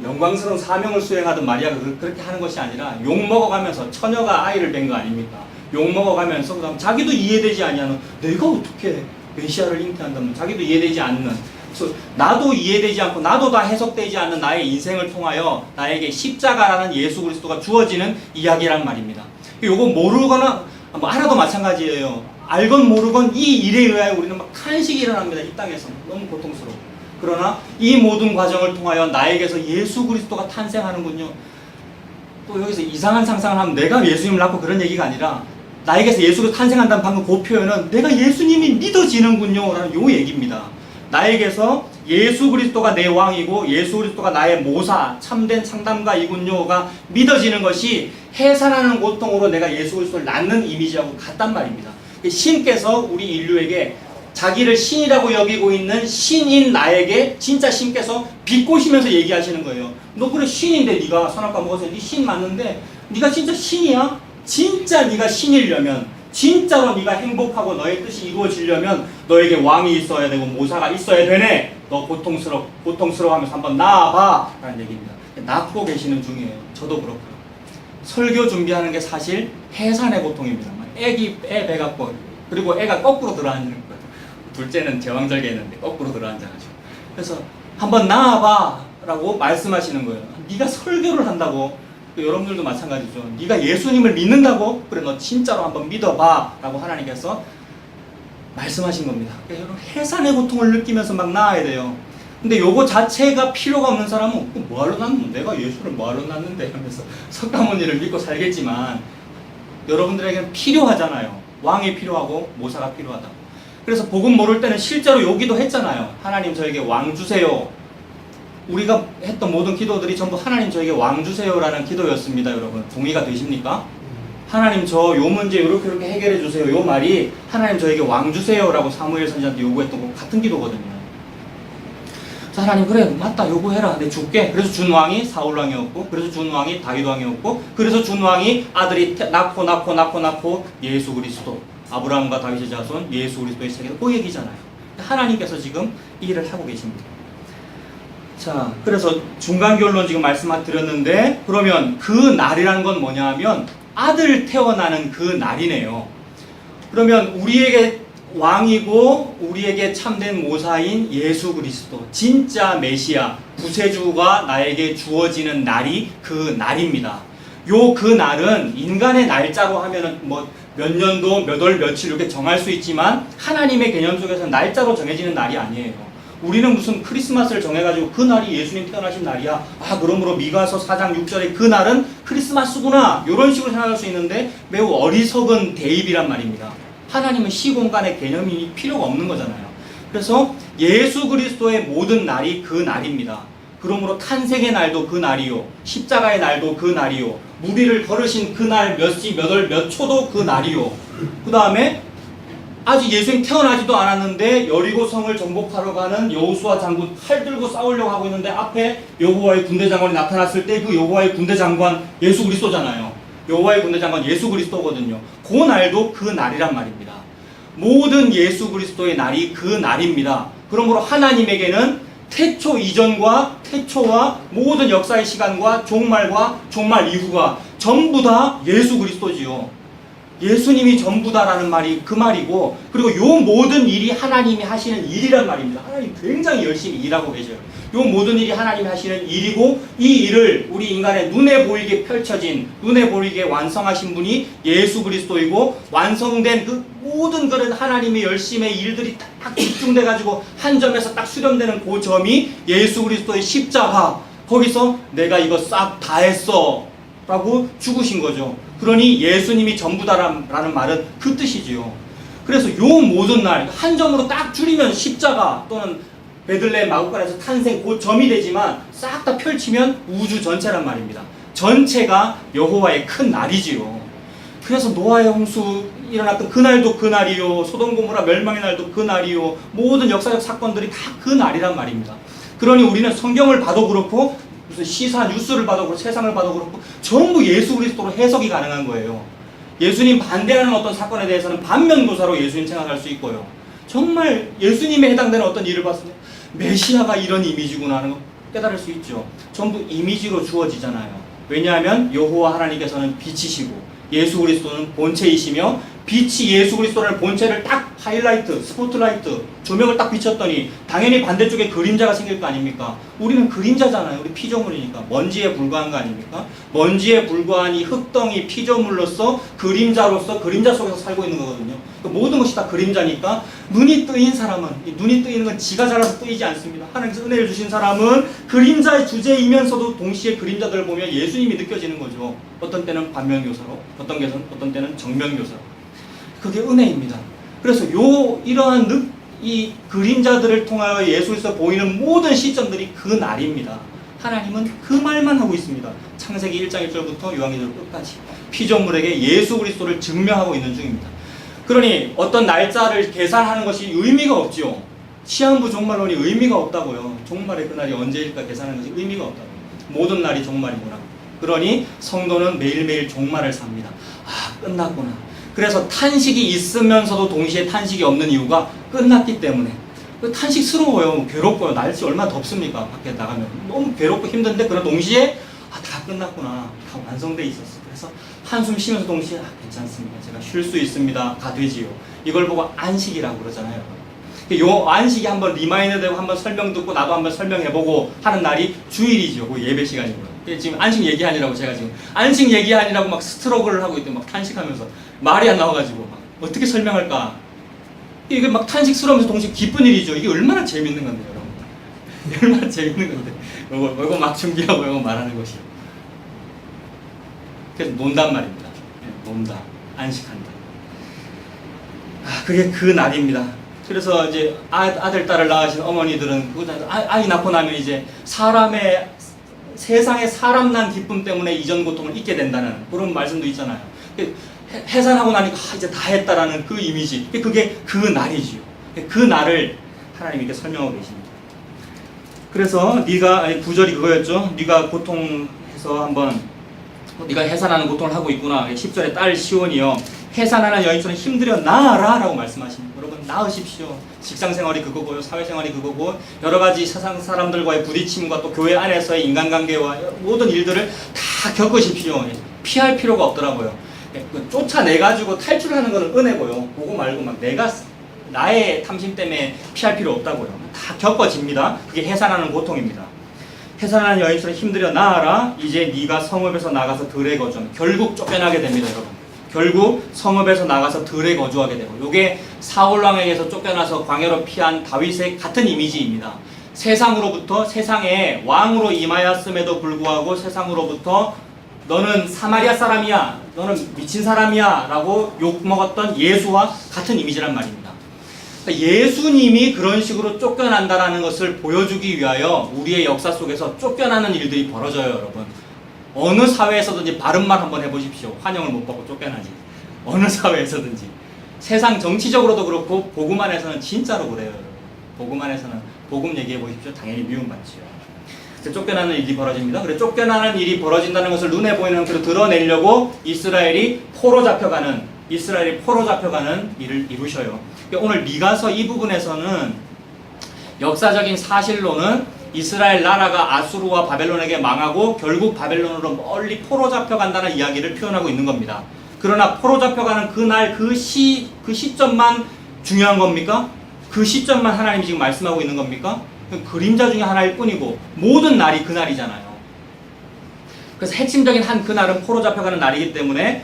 영광스러운 사명을 수행하던 마리아가 그렇게 하는 것이 아니라 욕 먹어가면서, 처녀가 아이를 뵌 거 아닙니까? 욕 먹어가면서 그다음 자기도 이해되지 않냐는, 내가 어떻게 메시아를 잉태한다면 자기도 이해되지 않는, 그래서 나도 이해되지 않고 나도 다 해석되지 않는 나의 인생을 통하여 나에게 십자가라는 예수 그리스도가 주어지는 이야기란 말입니다. 요거 모르거나 알아도 마찬가지예요. 알건 모르건 이 일에 의하여 우리는 막 탄식이 일어납니다. 이 땅에서 너무 고통스러워. 그러나 이 모든 과정을 통하여 나에게서 예수 그리스도가 탄생하는군요. 또 여기서 이상한 상상을 하면 내가 예수님을 낳고 그런 얘기가 아니라, 나에게서 예수가 탄생한다는 방금 그 표현은 내가 예수님이 믿어지는군요 라는 요 얘기입니다. 나에게서 예수 그리스도가 내 왕이고 예수 그리스도가 나의 모사, 참된 상담가이군요가 믿어지는 것이 해산하는 고통으로 내가 예수 그리스도를 낳는 이미지하고 같단 말입니다. 신께서 우리 인류에게 자기를 신이라고 여기고 있는 신인 나에게 진짜 신께서 비꼬시면서 얘기하시는 거예요. 너 그래 신인데, 네가 선악과 먹어서 네 신 맞는데 네가 진짜 신이야? 진짜 네가 신이려면, 진짜로 네가 행복하고 너의 뜻이 이루어지려면 너에게 왕이 있어야 되고 모사가 있어야 되네. 너 고통스러워하면서 한번 나아봐 라는 얘기입니다. 낳고 계시는 중이에요. 저도 그렇고요. 설교 준비하는 게 사실 해산의 고통입니다. 애 배가 뻗, 그리고 애가 거꾸로 들어앉는 거예요. 둘째는 제왕절개 했는데 거꾸로 들어앉아가지고, 그래서 한번 나아봐 라고 말씀하시는 거예요. 네가 설교를 한다고, 여러분들도 마찬가지죠. 네가 예수님을 믿는다고? 그래, 너 진짜로 한번 믿어봐 라고 하나님께서 말씀하신 겁니다. 그러니까 여러분, 해산의 고통을 느끼면서 막 나아야 돼요. 근데 요거 자체가 필요가 없는 사람은 뭐하러 낳는, 내가 예수를 뭐하러 낳는데 하면서 석가모니를 믿고 살겠지만, 여러분들에게는 필요하잖아요. 왕이 필요하고 모사가 필요하다고. 그래서 복음 모를 때는 실제로 요기도 했잖아요. 하나님 저에게 왕 주세요. 우리가 했던 모든 기도들이 전부 하나님 저에게 왕 주세요라는 기도였습니다. 여러분, 동의가 되십니까? 하나님 저 요 문제 이렇게 해결해 주세요. 요 말이 하나님 저에게 왕 주세요라고 사무엘 선지자한테 요구했던 거 같은 기도거든요. 자, 하나님 그래 맞다 요구해라. 내 줄게. 그래서 준 왕이 사울 왕이었고, 그래서 준 왕이 다윗 왕이었고, 그래서 준 왕이 아들이 낳고 예수 그리스도, 아브라함과 다윗의 자손 예수 그리스도의 세계가 그 얘기잖아요. 하나님께서 지금 이 일을 하고 계십니다. 자, 그래서 중간 결론 지금 말씀드렸는데, 그러면 그 날이라는 건 뭐냐 하면 아들 태어나는 그 날이네요. 그러면 우리에게 왕이고 우리에게 참된 모사인 예수 그리스도, 진짜 메시아, 구세주가 나에게 주어지는 날이 그 날입니다. 그 날은 인간의 날짜로 하면은 몇 년도, 몇 월, 며칠 이렇게 정할 수 있지만, 하나님의 개념 속에서는 날짜로 정해지는 날이 아니에요. 우리는 무슨 크리스마스를 정해가지고 그 날이 예수님 태어나신 날이야. 그러므로 미가서 4장 6절에 그 날은 크리스마스구나. 이런 식으로 생각할 수 있는데 매우 어리석은 대입이란 말입니다. 하나님은 시공간의 개념이 필요가 없는 거잖아요. 그래서 예수 그리스도의 모든 날이 그 날입니다. 그러므로 탄생의 날도 그 날이요, 십자가의 날도 그 날이요, 무리를 걸으신 그 날 몇 시, 몇 월, 몇 초도 그 날이요. 그 다음에 아직 예수님 태어나지도 않았는데 여리고성을 정복하러 가는 여호수아 장군 칼 들고 싸우려고 하고 있는데 앞에 여호와의 군대 장관이 나타났을 때 그 여호와의 군대 장관 예수 그리스도잖아요. 여호와의 군대 장관 예수 그리스도거든요. 그 날도 그 날이란 말입니다. 모든 예수 그리스도의 날이 그 날입니다. 그러므로 하나님에게는 태초 이전과 태초와 모든 역사의 시간과 종말과 종말 이후가 전부 다 예수 그리스도지요. 예수님이 전부다라는 말이 그 말이고, 그리고 요 모든 일이 하나님이 하시는 일이란 말입니다. 하나님 굉장히 열심히 일하고 계셔요. 요 모든 일이 하나님이 하시는 일이고, 이 일을 우리 인간의 눈에 보이게 펼쳐진, 눈에 보이게 완성하신 분이 예수 그리스도이고, 완성된 그 모든 그런 하나님의 열심의 일들이 딱 집중돼 가지고 한 점에서 딱 수렴되는 그 점이 예수 그리스도의 십자가. 거기서 내가 이거 싹 다 했어 라고 죽으신 거죠. 그러니 예수님이 전부다라는 말은 그 뜻이지요. 그래서 요 모든 날 한 점으로 딱 줄이면 십자가 또는 베들레헴 마구간에서 탄생 곧 점이 되지만, 싹 다 펼치면 우주 전체란 말입니다. 전체가 여호와의 큰 날이지요. 그래서 노아의 홍수 일어났던 그날도 그날이요, 소돔 고모라 멸망의 날도 그날이요, 모든 역사적 사건들이 다 그 날이란 말입니다. 그러니 우리는 성경을 봐도 그렇고 무슨 시사 뉴스를 봐도 그렇고 세상을 봐도 그렇고 전부 예수 그리스도로 해석이 가능한 거예요. 예수님 반대하는 어떤 사건에 대해서는 반면교사로 예수님 생각할 수 있고요. 정말 예수님에 해당되는 어떤 일을 봤을 때 메시아가 이런 이미지구나 하는 거 깨달을 수 있죠. 전부 이미지로 주어지잖아요. 왜냐하면 여호와 하나님께서는 빛이시고 예수 그리스도는 본체이시며, 빛이 예수 그리스도라는 본체를 딱 하이라이트, 스포트라이트, 조명을 딱 비쳤더니 당연히 반대쪽에 그림자가 생길 거 아닙니까? 우리는 그림자잖아요. 우리 피조물이니까. 먼지에 불과한 거 아닙니까? 먼지에 불과한 이 흙덩이 피조물로서 그림자로서 그림자 속에서 살고 있는 거거든요. 모든 것이 다 그림자니까 눈이 뜨인 사람은, 눈이 뜨이는 건 지가 잘라서 뜨이지 않습니다. 하나님께서 은혜를 주신 사람은 그림자의 주제이면서도 동시에 그림자들을 보면 예수님이 느껴지는 거죠. 어떤 때는 반면교사로, 어떤 때는 정면교사로. 그게 은혜입니다. 그래서 이러한 이 그림자들을 통하여 예수에서 보이는 모든 시점들이 그 날입니다. 하나님은 그 말만 하고 있습니다. 창세기 1장 1절부터 요한계시록 끝까지 피조물에게 예수 그리스도를 증명하고 있는 중입니다. 그러니 어떤 날짜를 계산하는 것이 의미가 없지요. 시한부 종말론이 의미가 없다고요. 종말의 그날이 언제일까 계산하는 것이 의미가 없다고요. 모든 날이 종말이구나. 그러니 성도는 매일매일 종말을 삽니다. 아, 끝났구나. 그래서 탄식이 있으면서도 동시에 탄식이 없는 이유가 끝났기 때문에. 탄식스러워요. 괴롭고요. 날씨 얼마나 덥습니까? 밖에 나가면 너무 괴롭고 힘든데, 그런 동시에 다 끝났구나, 다 완성돼 있었어. 그래서 한숨 쉬면서 동시에 괜찮습니다, 제가 쉴 수 있습니다 가 되지요. 이걸 보고 안식이라고 그러잖아요. 요 안식이 한번 리마인드 되고 한번 설명 듣고 나도 한번 설명해보고 하는 날이 주일이죠. 그 예배 시간이고요. 지금 안식 얘기하느라고 제가 지금 안식 얘기하느라고 막 스트러글을 하고 있더니 막 탄식하면서 말이 안 나와가지고 막 어떻게 설명할까. 이게 막 탄식스러우면서 동시에 기쁜 일이죠. 이게 얼마나 재밌는 건데, 여러분. 얼마나 재밌는 건데. 이거 막 준비하고 이거 말하는 것이. 그래서 논단 말입니다. 논다. 안식한다. 그게 그 날입니다. 그래서 이제 아들, 딸을 낳으신 어머니들은 아이 낳고 나면 이제 세상에 사람 난 기쁨 때문에 이전 고통을 잊게 된다는 그런 말씀도 있잖아요. 해산하고 나니까 이제 다 했다라는 그 이미지, 그게 그 날이지요. 그 날을 하나님이 이렇게 설명하고 계십니다. 그래서 네가 9절이 그거였죠. 네가 고통해서 한번 네가 해산하는 고통을 하고 있구나. 10절에 딸 시온이여 해산하는 여인처럼 힘들여 나아라 라고 말씀하십니다. 여러분, 나으십시오. 직장생활이 그거고요, 사회생활이 그거고, 여러가지 세상 사람들과의 부딪힘과 또 교회 안에서의 인간관계와 모든 일들을 다 겪으십시오. 피할 필요가 없더라고요. 쫓아내가지고 탈출하는 것은 은혜고요, 그거 말고 막 나의 탐심 때문에 피할 필요 없다고요. 다 겪어집니다. 그게 해산하는 고통입니다. 해산하는 여인처럼 힘들여 나아라. 이제 네가 성읍에서 나가서 들에 거주하면, 결국 쫓겨나게 됩니다, 여러분. 결국 성읍에서 나가서 들에 거주하게 되고, 요게 사울 왕에게서 쫓겨나서 광야로 피한 다윗의 같은 이미지입니다. 세상으로부터, 세상에 왕으로 임하였음에도 불구하고 세상으로부터 너는 사마리아 사람이야, 너는 미친 사람이야 라고 욕먹었던 예수와 같은 이미지란 말입니다. 예수님이 그런 식으로 쫓겨난다라는 것을 보여주기 위하여 우리의 역사 속에서 쫓겨나는 일들이 벌어져요, 여러분. 어느 사회에서든지 바른 말 한번 해보십시오. 환영을 못 받고 쫓겨나지. 어느 사회에서든지. 세상 정치적으로도 그렇고 복음 안에서는 진짜로 그래요, 여러분. 복음 안에서는 복음 얘기해 보십시오. 당연히 미움받지요. 쫓겨나는 일이 벌어집니다. 그래, 쫓겨나는 일이 벌어진다는 것을 눈에 보이는 그로 드러내려고 이스라엘이 포로 잡혀가는 일을 이루셔요. 오늘 미가서 이 부분에서는 역사적인 사실로는 이스라엘 나라가 아수르와 바벨론에게 망하고 결국 바벨론으로 멀리 포로 잡혀간다는 이야기를 표현하고 있는 겁니다. 그러나 포로 잡혀가는 그날 그 시점만 중요한 겁니까? 그 시점만 하나님이 지금 말씀하고 있는 겁니까? 그림자 중에 하나일 뿐이고 모든 날이 그날이잖아요. 그래서 핵심적인 한 그날은 포로 잡혀가는 날이기 때문에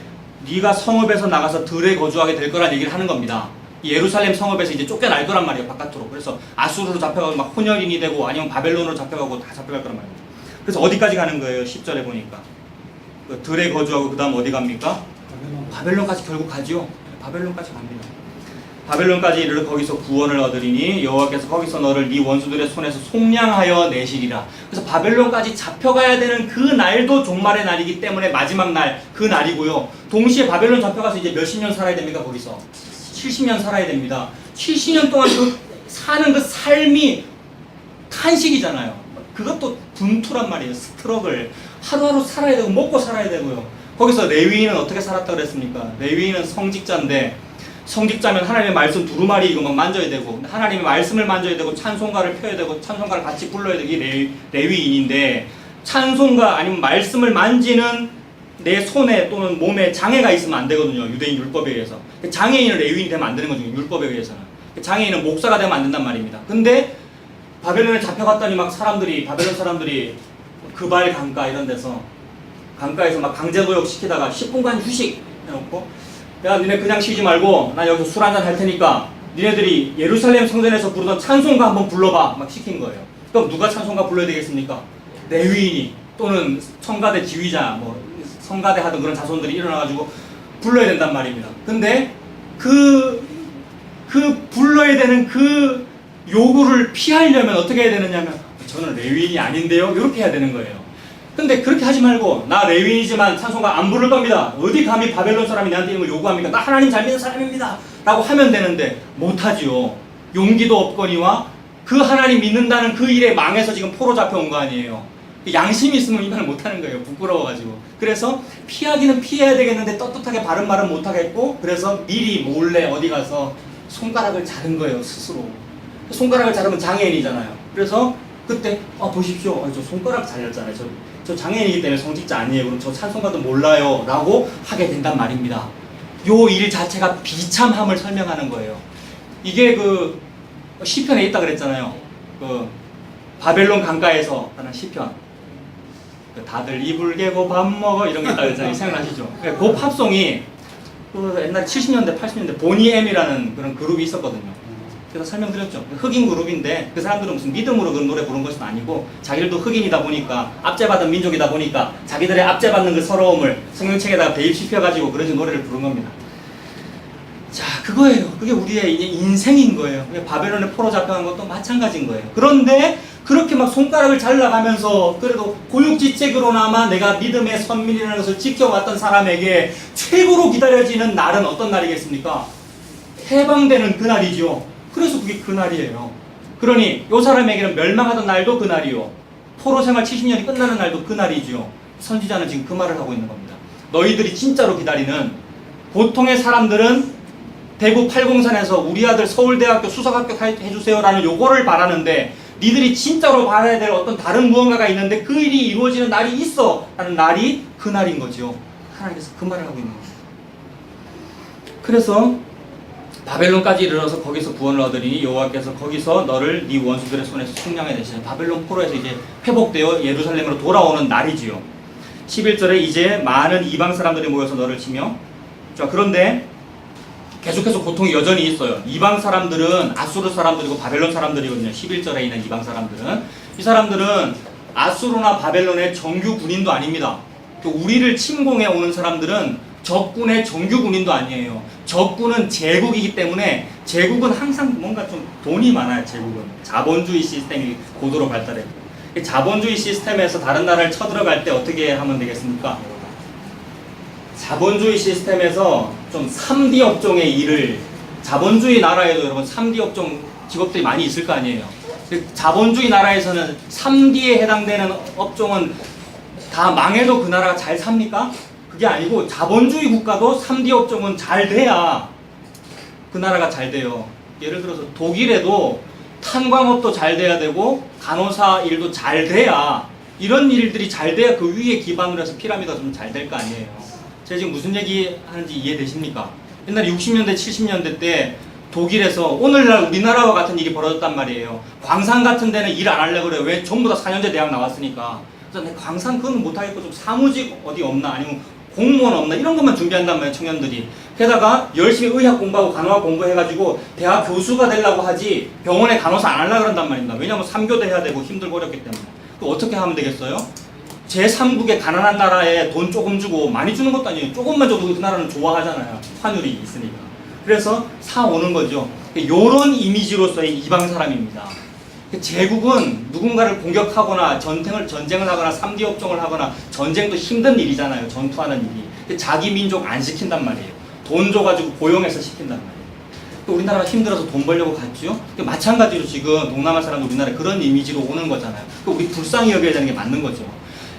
네가 성읍에서 나가서 들에 거주하게 될 거란 얘기를 하는 겁니다. 예루살렘 성읍에서 이제 쫓겨날 거란 말이에요, 바깥으로. 그래서 아수르로 잡혀가고 막 혼혈인이 되고 아니면 바벨론으로 잡혀가고 다 잡혀갈 거란 말이에요. 그래서 어디까지 가는 거예요? 10절에 보니까 그 들에 거주하고 그 다음 어디 갑니까? 바벨론까지 결국 가죠. 바벨론까지 갑니다. 바벨론까지 이르러 거기서 구원을 얻으리니 여호와께서 거기서 너를 네 원수들의 손에서 속량하여 내시리라. 그래서 바벨론까지 잡혀가야 되는 그 날도 종말의 날이기 때문에 마지막 날 그 날이고요. 동시에 바벨론 잡혀가서 이제 몇십 년 살아야 됩니까? 거기서 70년 살아야 됩니다. 70년 동안 그 사는 그 삶이 탄식이잖아요. 그것도 분투란 말이에요. 스트럭을 하루하루 살아야 되고 먹고 살아야 되고요. 거기서 레위인은 어떻게 살았다 그랬습니까? 레위인은 성직자인데 성직자면 하나님의 말씀 두루마리 이거 막 만져야 되고 하나님의 말씀을 만져야 되고 찬송가를 펴야 되고 찬송가를 같이 불러야 되기 레위인인데 찬송가 아니면 말씀을 만지는 내 손에 또는 몸에 장애가 있으면 안 되거든요. 유대인 율법에 의해서. 장애인은 레위인이 되면 안 되는 거죠. 율법에 의해서는. 장애인은 목사가 되면 안 된단 말입니다. 근데 바벨론에 잡혀갔더니 막 바벨론 사람들이 그발 강가 이런 데서 강가에서 막 강제노역 시키다가 10분간 휴식 해놓고 야 니네 그냥 쉬지 말고 나 여기서 술 한잔 할 테니까 니네들이 예루살렘 성전에서 부르던 찬송가 한번 불러봐 막 시킨 거예요. 그럼 누가 찬송가 불러야 되겠습니까? 레위인이 또는 성가대 지휘자 뭐 성가대 하던 그런 자손들이 일어나가지고 불러야 된단 말입니다. 근데 그 불러야 되는 그 요구를 피하려면 어떻게 해야 되느냐면 저는 레위인이 아닌데요 이렇게 해야 되는 거예요. 근데 그렇게 하지 말고 나 레위인이지만 찬송가 안 부를 겁니다. 어디 감히 바벨론 사람이 나한테 이런 걸 요구합니까? 나 하나님 잘 믿는 사람입니다 라고 하면 되는데 못하지요. 용기도 없거니와 그 하나님 믿는다는 그 일에 망해서 지금 포로 잡혀온 거 아니에요. 양심이 있으면 이 말을 못하는 거예요. 부끄러워가지고. 그래서 피하기는 피해야 되겠는데 떳떳하게 바른 말은 못하겠고 그래서 미리 몰래 어디 가서 손가락을 자른 거예요. 스스로. 손가락을 자르면 장애인이잖아요. 그래서 그때 보십시오. 저 손가락 잘렸잖아요. 저 장애인이기 때문에 성직자 아니에요. 그럼 저 찬송가도 몰라요 라고 하게 된단 말입니다. 요 일 자체가 비참함을 설명하는 거예요. 이게 그 시편에 있다 그랬잖아요. 그 바벨론 강가에서 하는 시편. 다들 이불 개고 밥 먹어 이런 게 있다 그랬잖아요. 생각나시죠? 그 팝송이 그 옛날 70년대 80년대 보니엠이라는 그런 그룹이 있었거든요. 그래서 설명드렸죠. 흑인 그룹인데 그 사람들은 무슨 믿음으로 그런 노래 부른 것은 아니고 자기들도 흑인이다 보니까 압제받은 민족이다 보니까 자기들의 압제받는 그 서러움을 성경책에다가 대입시켜가지고 그런 노래를 부른 겁니다. 자, 그거예요. 그게 우리의 이제 인생인 거예요. 바벨론에 포로 잡혀간 것도 마찬가지인 거예요. 그런데 그렇게 막 손가락을 잘라가면서 그래도 고육지책으로나마 내가 믿음의 선민이라는 것을 지켜왔던 사람에게 최고로 기다려지는 날은 어떤 날이겠습니까? 해방되는 그날이죠. 그래서 그게 그날이에요. 그러니 이 사람에게는 멸망하던 날도 그날이요. 포로 생활 70년이 끝나는 날도 그날이죠. 선지자는 지금 그 말을 하고 있는 겁니다. 너희들이 진짜로 기다리는 보통의 사람들은 대구 팔공산에서 우리 아들 서울대학교 수석합격 해주세요 라는 요거를 바라는데 니들이 진짜로 바라야 될 어떤 다른 무언가가 있는데 그 일이 이루어지는 날이 있어 라는 날이 그 날인 거죠. 하나님께서 그 말을 하고 있는 거죠. 그래서 바벨론까지 이르러서 거기서 구원을 얻으리니 여호와께서 거기서 너를 네 원수들의 손에서 속량해 내시는 바벨론 포로에서 이제 회복되어 예루살렘으로 돌아오는 날이지요. 11절에 이제 많은 이방 사람들이 모여서 너를 치며 자 그런데 계속해서 고통이 여전히 있어요. 이방 사람들은 아수르 사람들이고 바벨론 사람들이거든요. 11절에 있는 이방 사람들은 이 사람들은 아수르나 바벨론의 정규 군인도 아닙니다. 또 우리를 침공해 오는 사람들은 적군의 정규 군인도 아니에요. 적군은 제국이기 때문에 제국은 항상 뭔가 좀 돈이 많아요. 제국은 자본주의 시스템이 고도로 발달해요. 자본주의 시스템에서 다른 나라를 쳐들어갈 때 어떻게 하면 되겠습니까? 자본주의 시스템에서 좀 3D 업종의 일을 자본주의 나라에도 여러분 3D 업종 직업들이 많이 있을 거 아니에요. 자본주의 나라에서는 3D에 해당되는 업종은 다 망해도 그 나라가 잘 삽니까? 그게 아니고 자본주의 국가도 3D 업종은 잘 돼야 그 나라가 잘 돼요. 예를 들어서 독일에도 탄광업도 잘 돼야 되고 간호사 일도 잘 돼야, 이런 일들이 잘 돼야 그 위에 기반으로 해서 피라미드가 좀 잘 될 거 아니에요. 제가 지금 무슨 얘기 하는지 이해되십니까? 옛날에 60년대 70년대 때 독일에서 오늘날 우리나라와 같은 일이 벌어졌단 말이에요. 광산 같은 데는 일 안 하려고 그래요. 왜? 전부 다 4년제 대학 나왔으니까. 그래서 내가 광산 그건 못하겠고 좀 사무직 어디 없나, 아니면 공무원 없나, 이런 것만 준비한단 말이에요, 청년들이. 게다가 열심히 의학 공부하고 간호학 공부해가지고 대학 교수가 되려고 하지 병원에 간호사 안 하려고 그런단 말입니다. 왜냐면 3교대 해야 되고 힘들고 어렵기 때문에. 그 어떻게 하면 되겠어요? 제3국의 가난한 나라에 돈 조금 주고, 많이 주는 것도 아니에요. 조금만 줘도 그 나라는 좋아하잖아요. 환율이 있으니까. 그래서 사오는 거죠. 요런 이미지로서의 이방 사람입니다. 제국은 누군가를 공격하거나 전쟁을 하거나 3D 업종을 하거나, 전쟁도 힘든 일이잖아요. 전투하는 일이. 자기 민족 안 시킨단 말이에요. 돈 줘가지고 고용해서 시킨단 말이에요. 우리나라가 힘들어서 돈 벌려고 갔죠. 마찬가지로 지금 동남아 사람들 우리나라에 그런 이미지로 오는 거잖아요. 우리 불쌍히 여겨야 되는 게 맞는 거죠.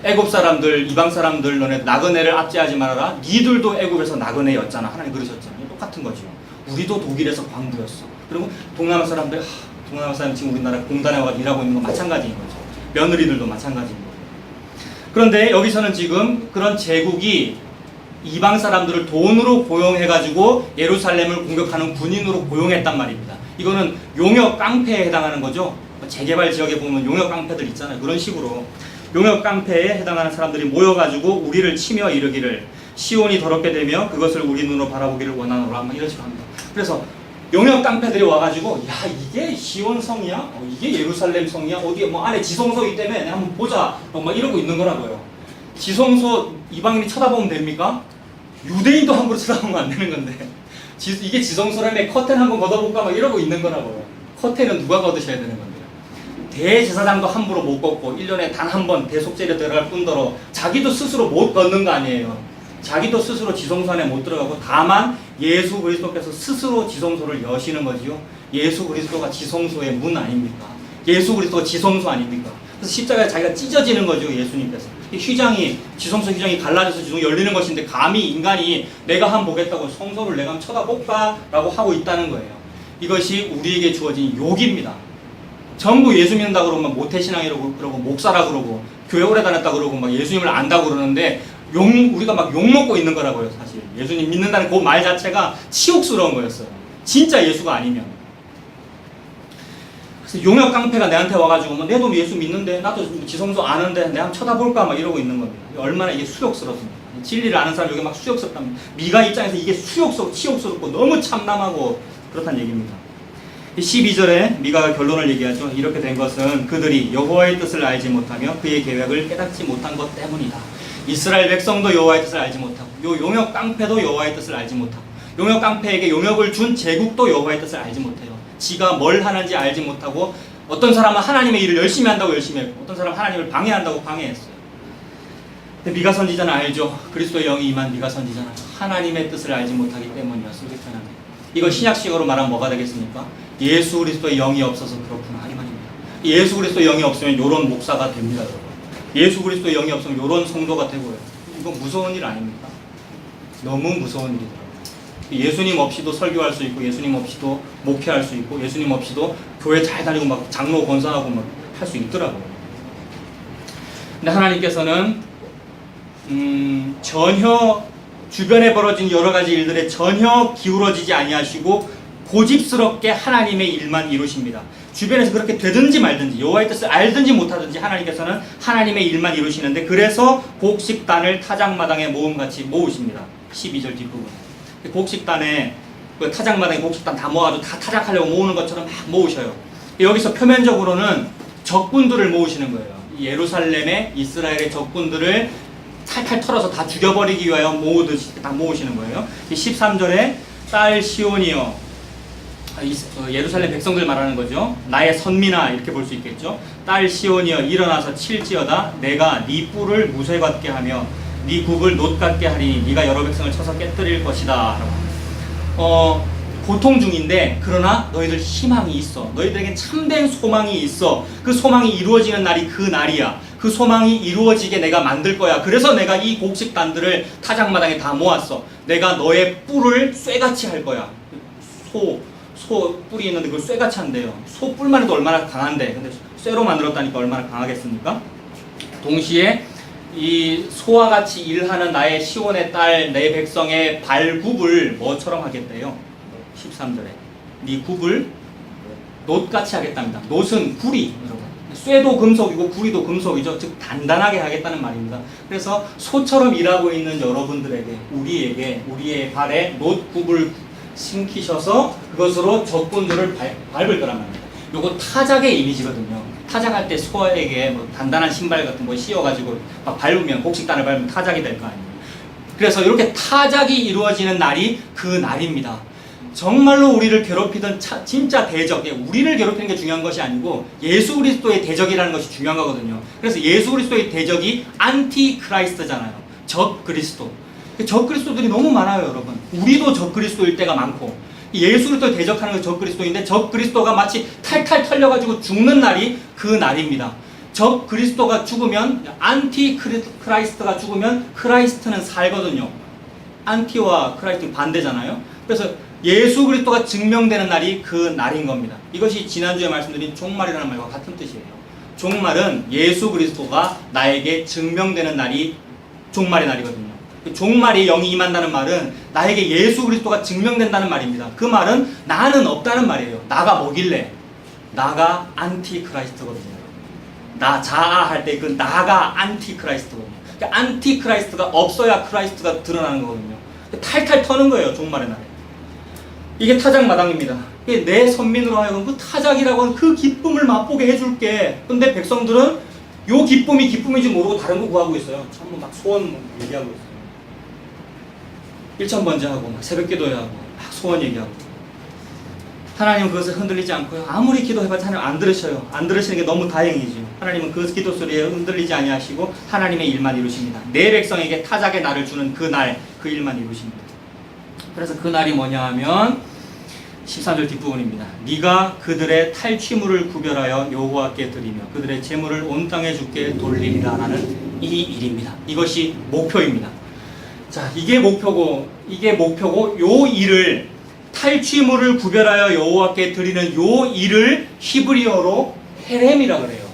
애굽 사람들, 이방 사람들, 너네 나그네를 압제하지 말아라. 니들도 애굽에서 나그네였잖아. 하나님 그러셨잖아요. 똑같은 거죠. 우리도 독일에서 광부였어. 그리고 동남아 사람들, 동남아 사람 지금 우리나라 공단에 와서 일하고 있는 건 마찬가지인 거죠. 며느리들도 마찬가지인 거예요. 그런데 여기서는 지금 그런 제국이 이방 사람들을 돈으로 고용해가지고 예루살렘을 공격하는 군인으로 고용했단 말입니다. 이거는 용역 깡패에 해당하는 거죠. 재개발 지역에 보면 용역 깡패들 있잖아요. 그런 식으로 용역 깡패에 해당하는 사람들이 모여가지고 우리를 치며 이르기를 시온이 더럽게 되며 그것을 우리 눈으로 바라보기를 원하노라, 이런 식으로 합니다. 그래서 용역 깡패들이 와가지고, 야, 이게 시온 성이야? 이게 예루살렘 성이야? 어디에 뭐 안에 지성소이기 때문에 내가 한번 보자, 이러고 있는 거라고요. 지성소 이방인이 쳐다보면 됩니까? 유대인도 함부로 쳐다보면 안 되는 건데, 이게 지성소라며 커튼 한번 걷어볼까 이러고 있는 거라고요. 커튼은 누가 걷으셔야 되는 건데요. 대제사장도 함부로 못 걷고 1년에 단 한 번 대속제를 들어갈 뿐더러 자기도 스스로 못 걷는 거 아니에요. 자기도 스스로 지성소 안에 못 들어가고, 다만 예수 그리스도께서 스스로 지성소를 여시는 거지요. 예수 그리스도가 지성소의 문 아닙니까? 예수 그리스도가 지성소 아닙니까? 그래서 십자가에 자기가 찢어지는 거죠, 예수님께서. 휘장이, 지성소 휘장이 갈라져서 지금 열리는 것인데, 감히 인간이 내가 한번 보겠다고 성소를 내가 한번 쳐다볼까? 라고 하고 있다는 거예요. 이것이 우리에게 주어진 욕입니다. 전부 예수 믿는다 그러면 모태신앙이라고 그러고, 목사라 그러고, 교회 오래 다녔다 그러고, 막 예수님을 안다고 그러는데, 우리가 막 욕먹고 있는 거라고요, 사실. 예수님 믿는다는 그 말 자체가 치욕스러운 거였어요. 진짜 예수가 아니면. 그래서 용역 깡패가 내한테 와가지고, 내도 예수 믿는데, 나도 지성소 아는데, 내가 한번 쳐다볼까? 이러고 있는 겁니다. 얼마나 이게 수욕스럽습니다. 진리를 아는 사람 여기 막 수욕스럽답니다. 미가 입장에서 이게 치욕스럽고 너무 참남하고 그렇다는 얘기입니다. 12절에 미가가 결론을 얘기하죠. 이렇게 된 것은 그들이 여호와의 뜻을 알지 못하며 그의 계획을 깨닫지 못한 것 때문이다. 이스라엘 백성도 여호와의 뜻을 알지 못하고, 요 용역 깡패도 여호와의 뜻을 알지 못하고, 용역 깡패에게 용역을 준 제국도 여호와의 뜻을 알지 못해요. 지가 뭘 하는지 알지 못하고, 어떤 사람은 하나님의 일을 열심히 한다고 열심히 했고, 어떤 사람은 하나님을 방해한다고 방해했어요. 근데 미가 선지자는 알죠. 그리스도의 영이 임한 미가 선지자는 하나님의 뜻을 알지 못하기 때문이었어. 이렇게 표현합니다. 이거 신약식으로 말하면 뭐가 되겠습니까? 예수 그리스도의 영이 없어서 그렇구나, 이 말입니다. 예수 그리스도의 영이 없으면 요런 목사가 됩니다, 여러분. 예수 그리스도의 영이 없으면 요런 성도가 되고요. 이거 무서운 일 아닙니까? 너무 무서운 일이더라고요. 예수님 없이도 설교할 수 있고, 예수님 없이도 목회할 수 있고, 예수님 없이도 교회 잘 다니고 막 장로 권사하고 막 할 수 있더라고요. 근데 하나님께서는 전혀 주변에 벌어진 여러 가지 일들에 전혀 기울어지지 아니하시고 고집스럽게 하나님의 일만 이루십니다. 주변에서 그렇게 되든지 말든지, 여호와의 뜻을 알든지 못하든지 하나님께서는 하나님의 일만 이루시는데, 그래서 곡식단을 타작마당에 모음같이 모으십니다. 12절 뒷부분. 곡식단에, 그 타작마당에 곡식단 다 모아가지고 다 타작하려고 모으는 것처럼 막 모으셔요. 여기서 표면적으로는 적군들을 모으시는 거예요. 예루살렘의 이스라엘의 적군들을 탈탈 털어서 다 죽여버리기 위하여 모으듯이 다 모으시는 거예요. 13절에 딸 시온이여, 예루살렘 백성들 말하는 거죠. 나의 선민아, 이렇게 볼 수 있겠죠. 딸 시온이여 일어나서 칠지어다. 내가 네 뿔을 무쇠 같게 하며 네 굽을 노 같게 하리니 네가 여러 백성을 쳐서 깨뜨릴 것이다. 고통 중인데, 그러나 너희들 희망이 있어. 너희들에겐 참된 소망이 있어. 그 소망이 이루어지는 날이 그 날이야. 그 소망이 이루어지게 내가 만들 거야. 그래서 내가 이 곡식단들을 타작마당에 다 모았어. 내가 너의 뿔을 쇠같이 할 거야. 소 뿔이 있는데 그걸 쇠같이 한대요. 소 뿔만 해도 얼마나 강한데, 근데 쇠로 만들었다니까 얼마나 강하겠습니까? 동시에 이 소와 같이 일하는 나의 시온의 딸 내 백성의 발굽을 뭐처럼 하겠대요? 13절에 네 굽을 놋같이 하겠답니다. 놋은 구리, 여러분. 쇠도 금속이고 구리도 금속이죠. 즉 단단하게 하겠다는 말입니다. 그래서 소처럼 일하고 있는 여러분들에게, 우리의 발에 놋굽을 심기셔서 그것으로 적군들을 밟을 거란 말입니다. 요거 타작의 이미지거든요. 타작할 때 소에게 뭐 단단한 신발 같은 거 씌워가지고 막 밟으면, 곡식단을 밟으면 타작이 될 거 아니에요. 그래서 이렇게 타작이 이루어지는 날이 그 날입니다. 정말로 우리를 괴롭히던 진짜 대적, 우리를 괴롭히는 게 중요한 것이 아니고 예수 그리스도의 대적이라는 것이 중요한 거거든요. 그래서 예수 그리스도의 대적이 안티 크라이스트잖아요. 적 그리스도. 적 그리스도들이 너무 많아요, 여러분. 우리도 적 그리스도일 때가 많고, 예수 그리스도를 대적하는 게 적 그리스도인데, 적 그리스도가 마치 탈탈 털려가지고 죽는 날이 그 날입니다. 적 그리스도가 죽으면, 안티 크라이스트가 죽으면 크라이스트는 살거든요. 안티와 크라이스트 반대잖아요. 그래서 예수 그리스도가 증명되는 날이 그 날인 겁니다. 이것이 지난주에 말씀드린 종말이라는 말과 같은 뜻이에요. 종말은 예수 그리스도가 나에게 증명되는 날이 종말의 날이거든요. 종말이 영이 임한다는 말은 나에게 예수 그리스도가 증명된다는 말입니다. 그 말은 나는 없다는 말이에요. 나가 뭐길래? 나가 안티크라이스트거든요. 나 자아할 때 그 나가 안티크라이스트거든요. 그러니까 안티크라이스트가 없어야 크라이스트가 드러나는 거거든요. 탈탈 터는 거예요, 종말의 날에. 이게 타작마당입니다. 내 선민으로 하여금 그 타작이라고 하는 그 기쁨을 맛보게 해줄게. 근데 백성들은 요 기쁨이 기쁨인지 모르고 다른 거 구하고 있어요. 전부 막 소원 얘기하고 있어요. 일천번제하고 막 새벽기도회 하고 막 소원 얘기하고. 하나님은 그것을 흔들리지 않고요. 아무리 기도해봤자 하나님 안 들으셔요. 안 들으시는 게 너무 다행이죠. 하나님은 그 기도 소리에 흔들리지 아니하시고 하나님의 일만 이루십니다. 내 백성에게 타작의 날을 주는 그 날, 그 일만 이루십니다. 그래서 그 날이 뭐냐 하면 13절 뒷부분입니다. 네가 그들의 탈취물을 구별하여 여호와께 드리며 그들의 재물을 온 땅에 주께 돌리리라 라는 이 일입니다. 이것이 목표입니다. 자, 이게 목표고 요 일을, 탈취물을 구별하여 여호와께 드리는 요 일을 히브리어로 헤렘이라 그래요.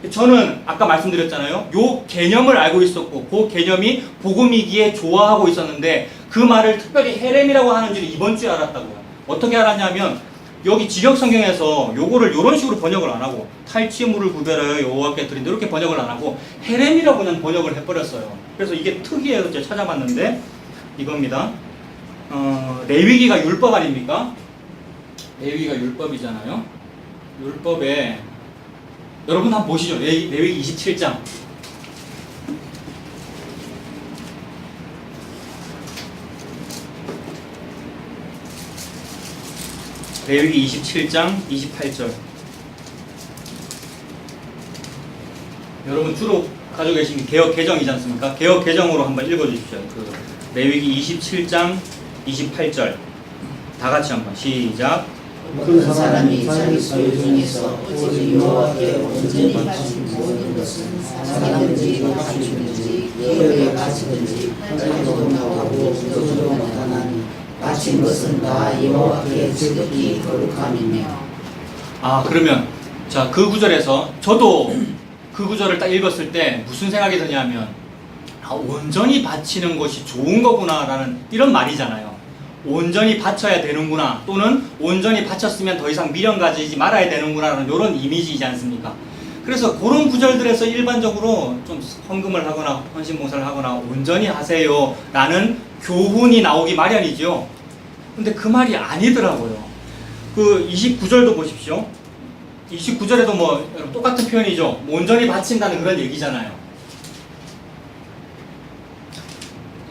저는 아까 말씀드렸잖아요. 요 개념을 알고 있었고 그 개념이 복음이기에 좋아하고 있었는데 그 말을 특별히 헤렘이라고 하는지를 이번 주에 알았다고요. 어떻게 알았냐면 여기 직역성경에서 요거를 요런 식으로 번역을 안 하고 탈취물을 구별하여 여호와께 드린다 이렇게 번역을 안 하고 헤렘이라고 그냥 번역을 해버렸어요. 그래서 이게 특이해서 제가 찾아봤는데 이겁니다. 레위기가 율법 아닙니까? 레위기가 율법이잖아요. 율법에 여러분 한번 보시죠. 레위기 27장. 레위기 27장 28절. 여러분 주로 가지고 계신 게 개역 개정이지 않습니까? 개역 개정으로 한번 읽어주십시오. 그 레위기 27장 28절. 다 같이 한번 시작. 그 사람이 자기 소유 중에서 오직 여호와께 온전히 바친 모든 것은 사람든지 가축이든지 기업에 바치든지 헌정하고 부도로 나타나니 바친 것은 다 여호와께 지극히 거룩함이며. 그러면 자, 그 구절에서 저도 그 구절을 딱 읽었을 때 무슨 생각이 드냐면 온전히 바치는 것이 좋은 거구나 라는 이런 말이잖아요. 온전히 바쳐야 되는구나, 또는 온전히 바쳤으면 더 이상 미련 가지지 말아야 되는구나 라는 이런 이미지이지 않습니까? 그래서 그런 구절들에서 일반적으로 좀 헌금을 하거나 헌신봉사를 하거나 온전히 하세요 라는 교훈이 나오기 마련이죠. 근데 그 말이 아니더라고요. 그 29절도 보십시오. 29절에도 뭐 똑같은 표현이죠. 온전히 바친다는 그런 얘기잖아요.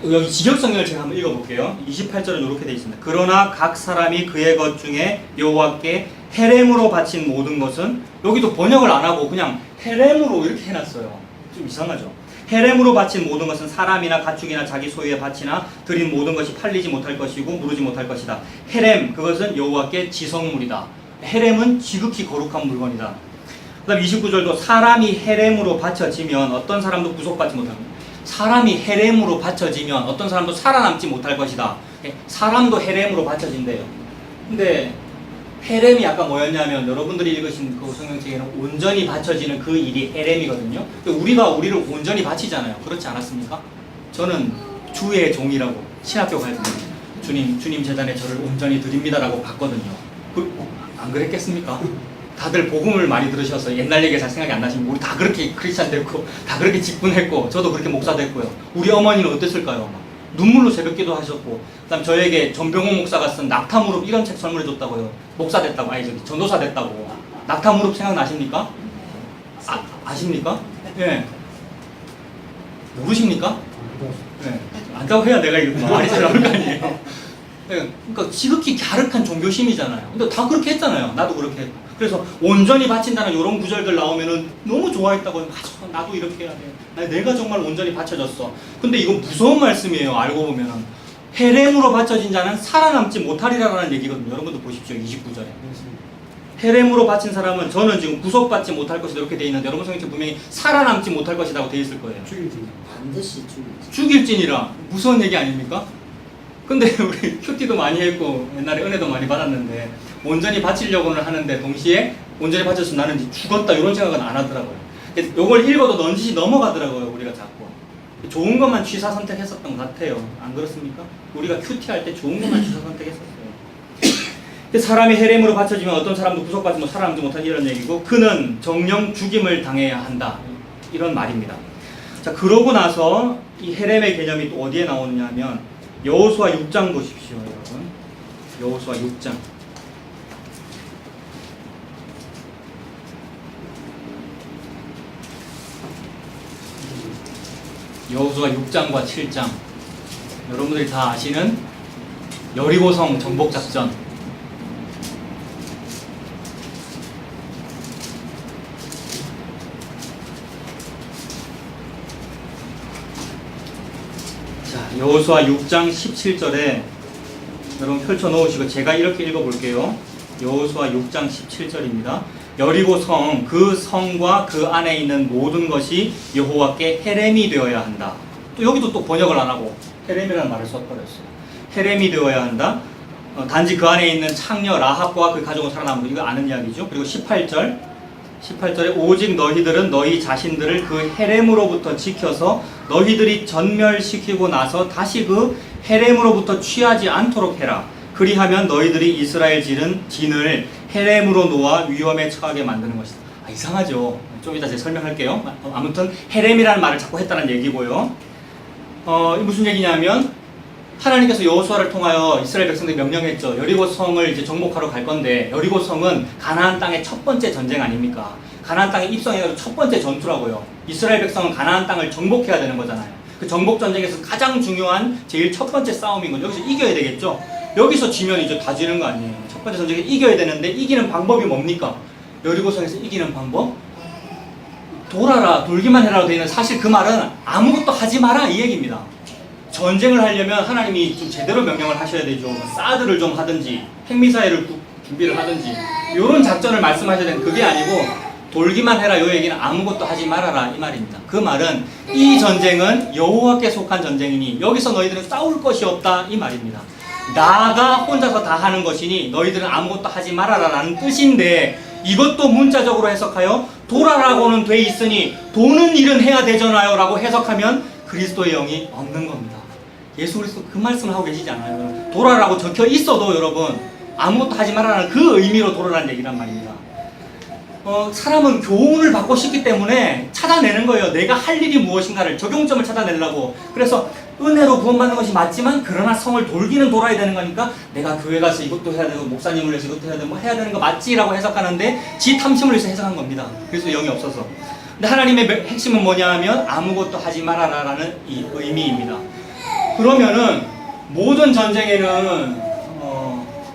여기 직역성경을 제가 한번 읽어볼게요. 28절은 이렇게 되어 있습니다. 그러나 각 사람이 그의 것 중에 여호와께 헤렘으로 바친 모든 것은, 여기도 번역을 안 하고 그냥 헤렘으로 이렇게 해놨어요. 좀 이상하죠. 헤렘으로 바친 모든 것은 사람이나 가축이나 자기 소유의 밭이나 드린 모든 것이 팔리지 못할 것이고 무르지 못할 것이다. 헤렘, 그것은 여호와께 지성물이다. 헤렘은 지극히 거룩한 물건이다. 그 다음 29절도 사람이 헤렘으로 바쳐지면 어떤 사람도 구속받지 못합니다. 사람이 헤렘으로 바쳐지면 어떤 사람도 살아남지 못할 것이다. 사람도 헤렘으로 바쳐진대요. 근데 헤렘이 아까 뭐였냐면 여러분들이 읽으신 그 성경책에는 온전히 바쳐지는 그 일이 헤렘이거든요. 우리가 우리를 온전히 바치잖아요. 그렇지 않았습니까? 저는 주의 종이라고 신학교 갈 때 주님 재단에 저를 온전히 드립니다라고 갔거든요. 안 그랬겠습니까? 다들 복음을 많이 들으셔서 옛날 얘기 잘 생각이 안 나시면 우리 다 그렇게 크리스찬 됐고 다 그렇게 직분했고 저도 그렇게 목사 됐고요. 우리 어머니는 어땠을까요? 눈물로 새벽기도 하셨고 그다음 저에게 전병호 목사가 쓴 낙타무릎 이런 책 선물해줬다고요. 목사 됐다고 아니 저기 전도사 됐다고. 낙타무릎 생각나십니까? 아십니까? 예. 모르십니까? 예. 안다고 해야 내가 이거 말이 잘 나올 거 아니에요. 예. 그러니까 지극히 갸륵한 종교심이잖아요. 근데 다 그렇게 했잖아요. 나도 그렇게 했고. 그래서 온전히 바친다는 이런 구절들 나오면은 너무 좋아했다고. 맞아, 나도 이렇게 해야 돼. 내가 정말 온전히 바쳐졌어. 근데 이거 무서운 말씀이에요. 알고 보면은 헤렘으로 바쳐진 자는 살아남지 못하리라라는 얘기거든요. 여러분들 보십시오. 29절에. 헤렘으로 바친 사람은 저는 지금 구속받지 못할 것이다 이렇게 돼 있는데 여러분 성경책 분명히 살아남지 못할 것이라고 돼 있을 거예요. 반드시 죽일지니라. 무서운 얘기 아닙니까? 근데 우리 큐티도 많이 했고 옛날에 은혜도 많이 받았는데 온전히 바치려고는 하는데 동시에 온전히 바쳤으면 나는 죽었다 이런 생각은 안 하더라고요. 이걸 읽어도 넌지시 넘어가더라고요. 우리가 자꾸 좋은 것만 취사 선택했었던 것 같아요. 안 그렇습니까? 우리가 큐티 할 때 좋은 것만 취사 선택했었어요. 사람이 헤렘으로 바쳐지면 어떤 사람도 구속받지 못 살아남지 못한 이런 얘기고 그는 정령 죽임을 당해야 한다 이런 말입니다. 자, 그러고 나서 이 헤렘의 개념이 또 어디에 나오느냐 하면 여호수아 6장 보십시오, 여러분. 여호수아 6장. 여호수아 6장과 7장. 여러분들이 다 아시는 여리고성 정복 작전. 여호수아 6장 17절에 여러분 펼쳐 놓으시고 제가 이렇게 읽어 볼게요. 여호수아 6장 17절입니다. 여리고 성, 그 성과 그 안에 있는 모든 것이 여호와께 헤렘이 되어야 한다. 또 여기도 또 번역을 안 하고 헤렘이라는 말을 써버렸어요. 헤렘이 되어야 한다. 단지 그 안에 있는 창녀 라합과 그 가족은 살아남은 이거 아는 이야기죠. 그리고 18절에 오직 너희들은 너희 자신들을 그 헤렘으로부터 지켜서 너희들이 전멸시키고 나서 다시 그 헤렘으로부터 취하지 않도록 해라. 그리하면 너희들이 이스라엘 진을 헤렘으로 놓아 위험에 처하게 만드는 것이다. 이상하죠. 좀 이따 제가 설명할게요. 아무튼 헤렘이라는 말을 자꾸 했다는 얘기고요. 무슨 얘기냐면 하나님께서 여호수아를 통하여 이스라엘 백성들이 명령했죠. 여리고 성을 이제 정복하러 갈 건데 여리고 성은 가나안 땅의 첫 번째 전쟁 아닙니까? 가나안 땅에 입성해가지고 첫 번째 전투라고요. 이스라엘 백성은 가나안 땅을 정복해야 되는 거잖아요. 그 정복 전쟁에서 가장 중요한 제일 첫 번째 싸움인 건 여기서 이겨야 되겠죠. 여기서 지면 이제 다 지는 거 아니에요. 첫 번째 전쟁에 이겨야 되는데 이기는 방법이 뭡니까? 여리고 성에서 이기는 방법? 돌아라, 돌기만 해라고 되어 있는 사실 그 말은 아무것도 하지 마라 이 얘기입니다. 전쟁을 하려면 하나님이 좀 제대로 명령을 하셔야 되죠. 사드를 좀 하든지 핵미사일을 준비를 하든지 이런 작전을 말씀하셔야 되는 그게 아니고 돌기만 해라 요 얘기는 아무것도 하지 말아라 이 말입니다. 그 말은 이 전쟁은 여호와께 속한 전쟁이니 여기서 너희들은 싸울 것이 없다 이 말입니다. 나가 혼자서 다 하는 것이니 너희들은 아무것도 하지 말아라 라는 뜻인데 이것도 문자적으로 해석하여 도라라고는 돼 있으니 도는 일은 해야 되잖아요 라고 해석하면 그리스도의 영이 없는 겁니다. 예수 그리스도 그 말씀을 하고 계시지 않아요. 도라라고 적혀 있어도 여러분 아무것도 하지 말라는 그 의미로 도라라는 얘기란 말입니다. 사람은 교훈을 받고 싶기 때문에 찾아내는 거예요. 내가 할 일이 무엇인가를 적용점을 찾아내려고. 그래서 은혜로 구원받는 것이 맞지만 그러나 성을 돌기는 돌아야 되는 거니까 내가 교회 가서 이것도 해야 되고 목사님을 위해서 이것도 해야 되고 뭐 해야 되는 거 맞지라고 해석하는데 지 탐심을 위해서 해석한 겁니다. 그래서 영이 없어서. 근데 하나님의 핵심은 뭐냐 하면 아무것도 하지 말아라 라는 이 의미입니다. 그러면은 모든 전쟁에는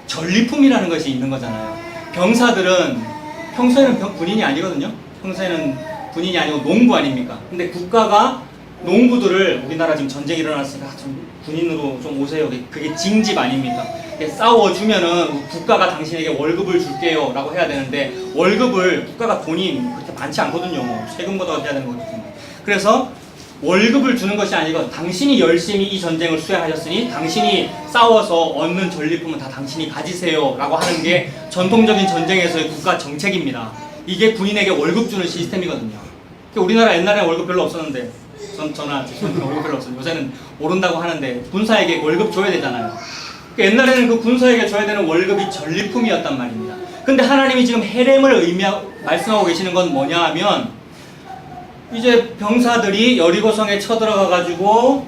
전리품이라는 것이 있는 거잖아요. 병사들은 평소에는 군인이 아니거든요. 평소에는 군인이 아니고 농부 아닙니까? 근데 국가가 농부들을 우리나라 지금 전쟁이 일어났으니까 좀 군인으로 좀 오세요. 그게 징집 아닙니까? 싸워주면은 국가가 당신에게 월급을 줄게요 라고 해야 되는데 월급을 국가가 돈이 그렇게 많지 않거든요. 세금 걷어야 되는 거거든요. 그래서 월급을 주는 것이 아니고 당신이 열심히 이 전쟁을 수행하셨으니 당신이 싸워서 얻는 전리품은 다 당신이 가지세요 라고 하는 게 전통적인 전쟁에서의 국가 정책입니다. 이게 군인에게 월급 주는 시스템이거든요. 우리나라 옛날에는 월급 별로 없었는데 저나 월급 별로 없었는데 요새는 오른다고 하는데 군사에게 월급 줘야 되잖아요. 옛날에는 그 군사에게 줘야 되는 월급이 전리품이었단 말입니다. 근데 하나님이 지금 헤렘을 말씀하고 계시는 건 뭐냐 하면 이제 병사들이 여리고성에 쳐들어가 가지고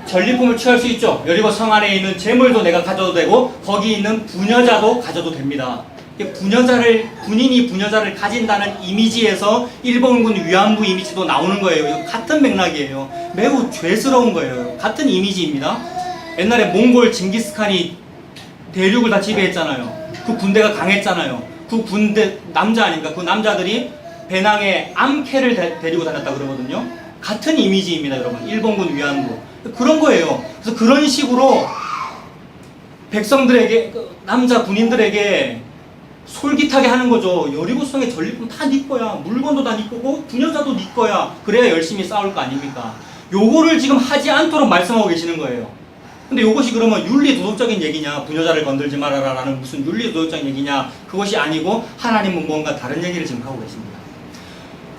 전리품을 취할 수 있죠. 여리고 성 안에 있는 재물도 내가 가져도 되고 거기 있는 부녀자도 가져도 됩니다. 군인이 부녀자를 가진다는 이미지에서 일본군 위안부 이미지도 나오는 거예요. 이거 같은 맥락이에요. 매우 죄스러운 거예요. 같은 이미지입니다. 옛날에 몽골 징기스칸이 대륙을 다 지배했잖아요. 그 군대가 강했잖아요. 그 군대 남자 아닙니까? 그 남자들이 배낭에 암캐를 데리고 다녔다 그러거든요. 같은 이미지입니다, 여러분. 일본군 위안부 그런 거예요. 그래서 그런 식으로 백성들에게 남자 군인들에게 솔깃하게 하는 거죠. 여리고성의 전리품 다 네 거야. 물건도 다 네 거고 부녀자도 네 거야. 그래야 열심히 싸울 거 아닙니까? 요거를 지금 하지 않도록 말씀하고 계시는 거예요. 근데 이것이 그러면 윤리도덕적인 얘기냐, 부녀자를 건들지 말아라 라는 무슨 윤리도덕적인 얘기냐, 그것이 아니고 하나님은 뭔가 다른 얘기를 지금 하고 계십니다.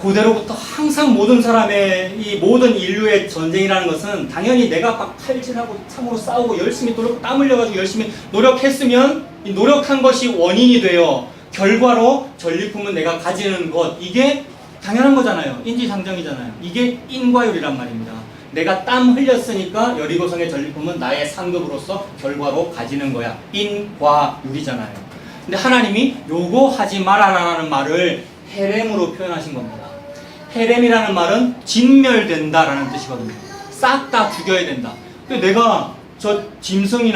고대로부터 항상 모든 사람의 이 모든 인류의 전쟁이라는 것은 당연히 내가 막 칼질하고 참으로 싸우고 열심히 땀 흘려가지고 열심히 노력했으면 이 노력한 것이 원인이 되어 결과로 전리품은 내가 가지는 것, 이게 당연한 거잖아요. 인지상정이잖아요. 이게 인과율이란 말입니다. 내가 땀 흘렸으니까 여리고성의 전리품은 나의 상급으로서 결과로 가지는 거야. 인과율이잖아요. 근데 하나님이 요거 하지 말아라라는 말을 헤렘으로 표현하신 겁니다. 헤렘이라는 말은 진멸된다라는 뜻이거든요. 싹 다 죽여야 된다. 근데 내가 저 짐승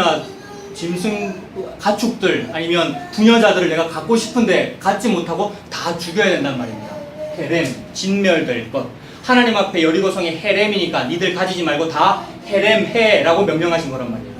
가축들 아니면 부녀자들을 내가 갖고 싶은데 갖지 못하고 다 죽여야 된단 말입니다. 헤렘, 진멸될 것. 하나님 앞에 여리고성이 헤렘이니까 니들 가지지 말고 다 헤렘해라고 명령하신 거란 말이에요.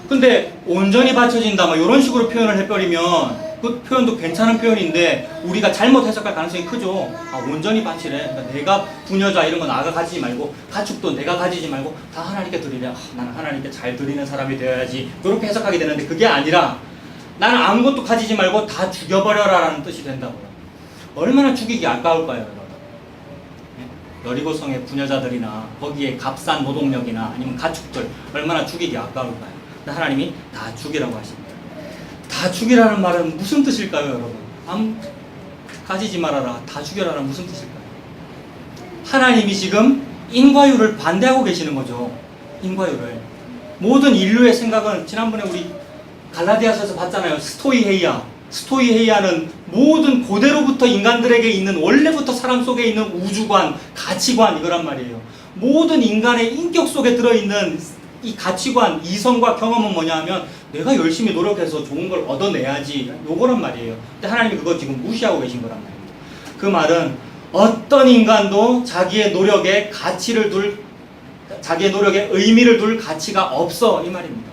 근데 온전히 바쳐진다 뭐 이런 식으로 표현을 해버리면 그 표현도 괜찮은 표현인데 우리가 잘못 해석할 가능성이 크죠. 아, 온전히 바치래. 그러니까 내가 부녀자 이런 거 나가 가지지 말고 가축도 내가 가지지 말고 다 하나님께 드리래. 아, 나는 하나님께 잘 드리는 사람이 되어야지. 이렇게 해석하게 되는데 그게 아니라 나는 아무것도 가지지 말고 다 죽여버려라 라는 뜻이 된다고요. 얼마나 죽이기 아까울까요, 여러분? 여리고성의 부녀자들이나 거기에 값싼 노동력이나 아니면 가축들 얼마나 죽이기 아까울까요? 근데 하나님이 다 죽이라고 하십니다. 다 죽이라는 말은 무슨 뜻일까요, 여러분? 가지지 말아라, 다 죽여라는 무슨 뜻일까요? 하나님이 지금 인과율을 반대하고 계시는 거죠. 인과율을. 모든 인류의 생각은 지난번에 우리 갈라디아서에서 봤잖아요. 스토이헤이아는 모든 고대로부터 인간들에게 있는 원래부터 사람 속에 있는 우주관, 가치관 이거란 말이에요. 모든 인간의 인격 속에 들어있는 이 가치관, 이성과 경험은 뭐냐 하면 내가 열심히 노력해서 좋은 걸 얻어내야지 요거란 말이에요. 근데 하나님이 그거 지금 무시하고 계신 거란 말이에요. 그 말은 어떤 인간도 자기의 노력에 자기의 노력에 의미를 둘 가치가 없어 이 말입니다.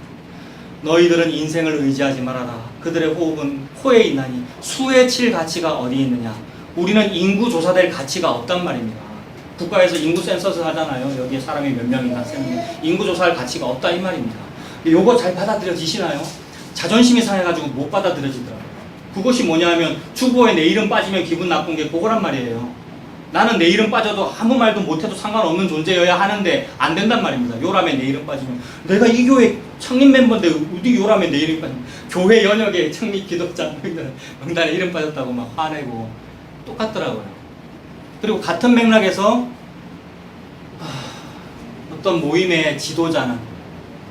너희들은 인생을 의지하지 말아라. 그들의 호흡은 코에 있나니 수에 칠 가치가 어디 있느냐. 우리는 인구 조사될 가치가 없단 말입니다. 국가에서 인구 센서스 하잖아요. 여기에 사람이 몇 명이나 세는데 인구 조사할 가치가 없다 이 말입니다. 요거 잘 받아들여지시나요? 자존심이 상해가지고 못 받아들여지더라고요. 그것이 뭐냐면 주보에 내 이름 빠지면 기분 나쁜 게 그거란 말이에요. 나는 내 이름 빠져도 아무 말도 못해도 상관없는 존재여야 하는데 안 된단 말입니다. 요람에 내 이름 빠지면 내가 이 교회 창립 멤버인데 어디 요람에 내 이름 빠지면 교회 연역에 창립 기독자 명단에 이름 빠졌다고 막 화내고 똑같더라고요. 그리고 같은 맥락에서 어떤 모임의 지도자는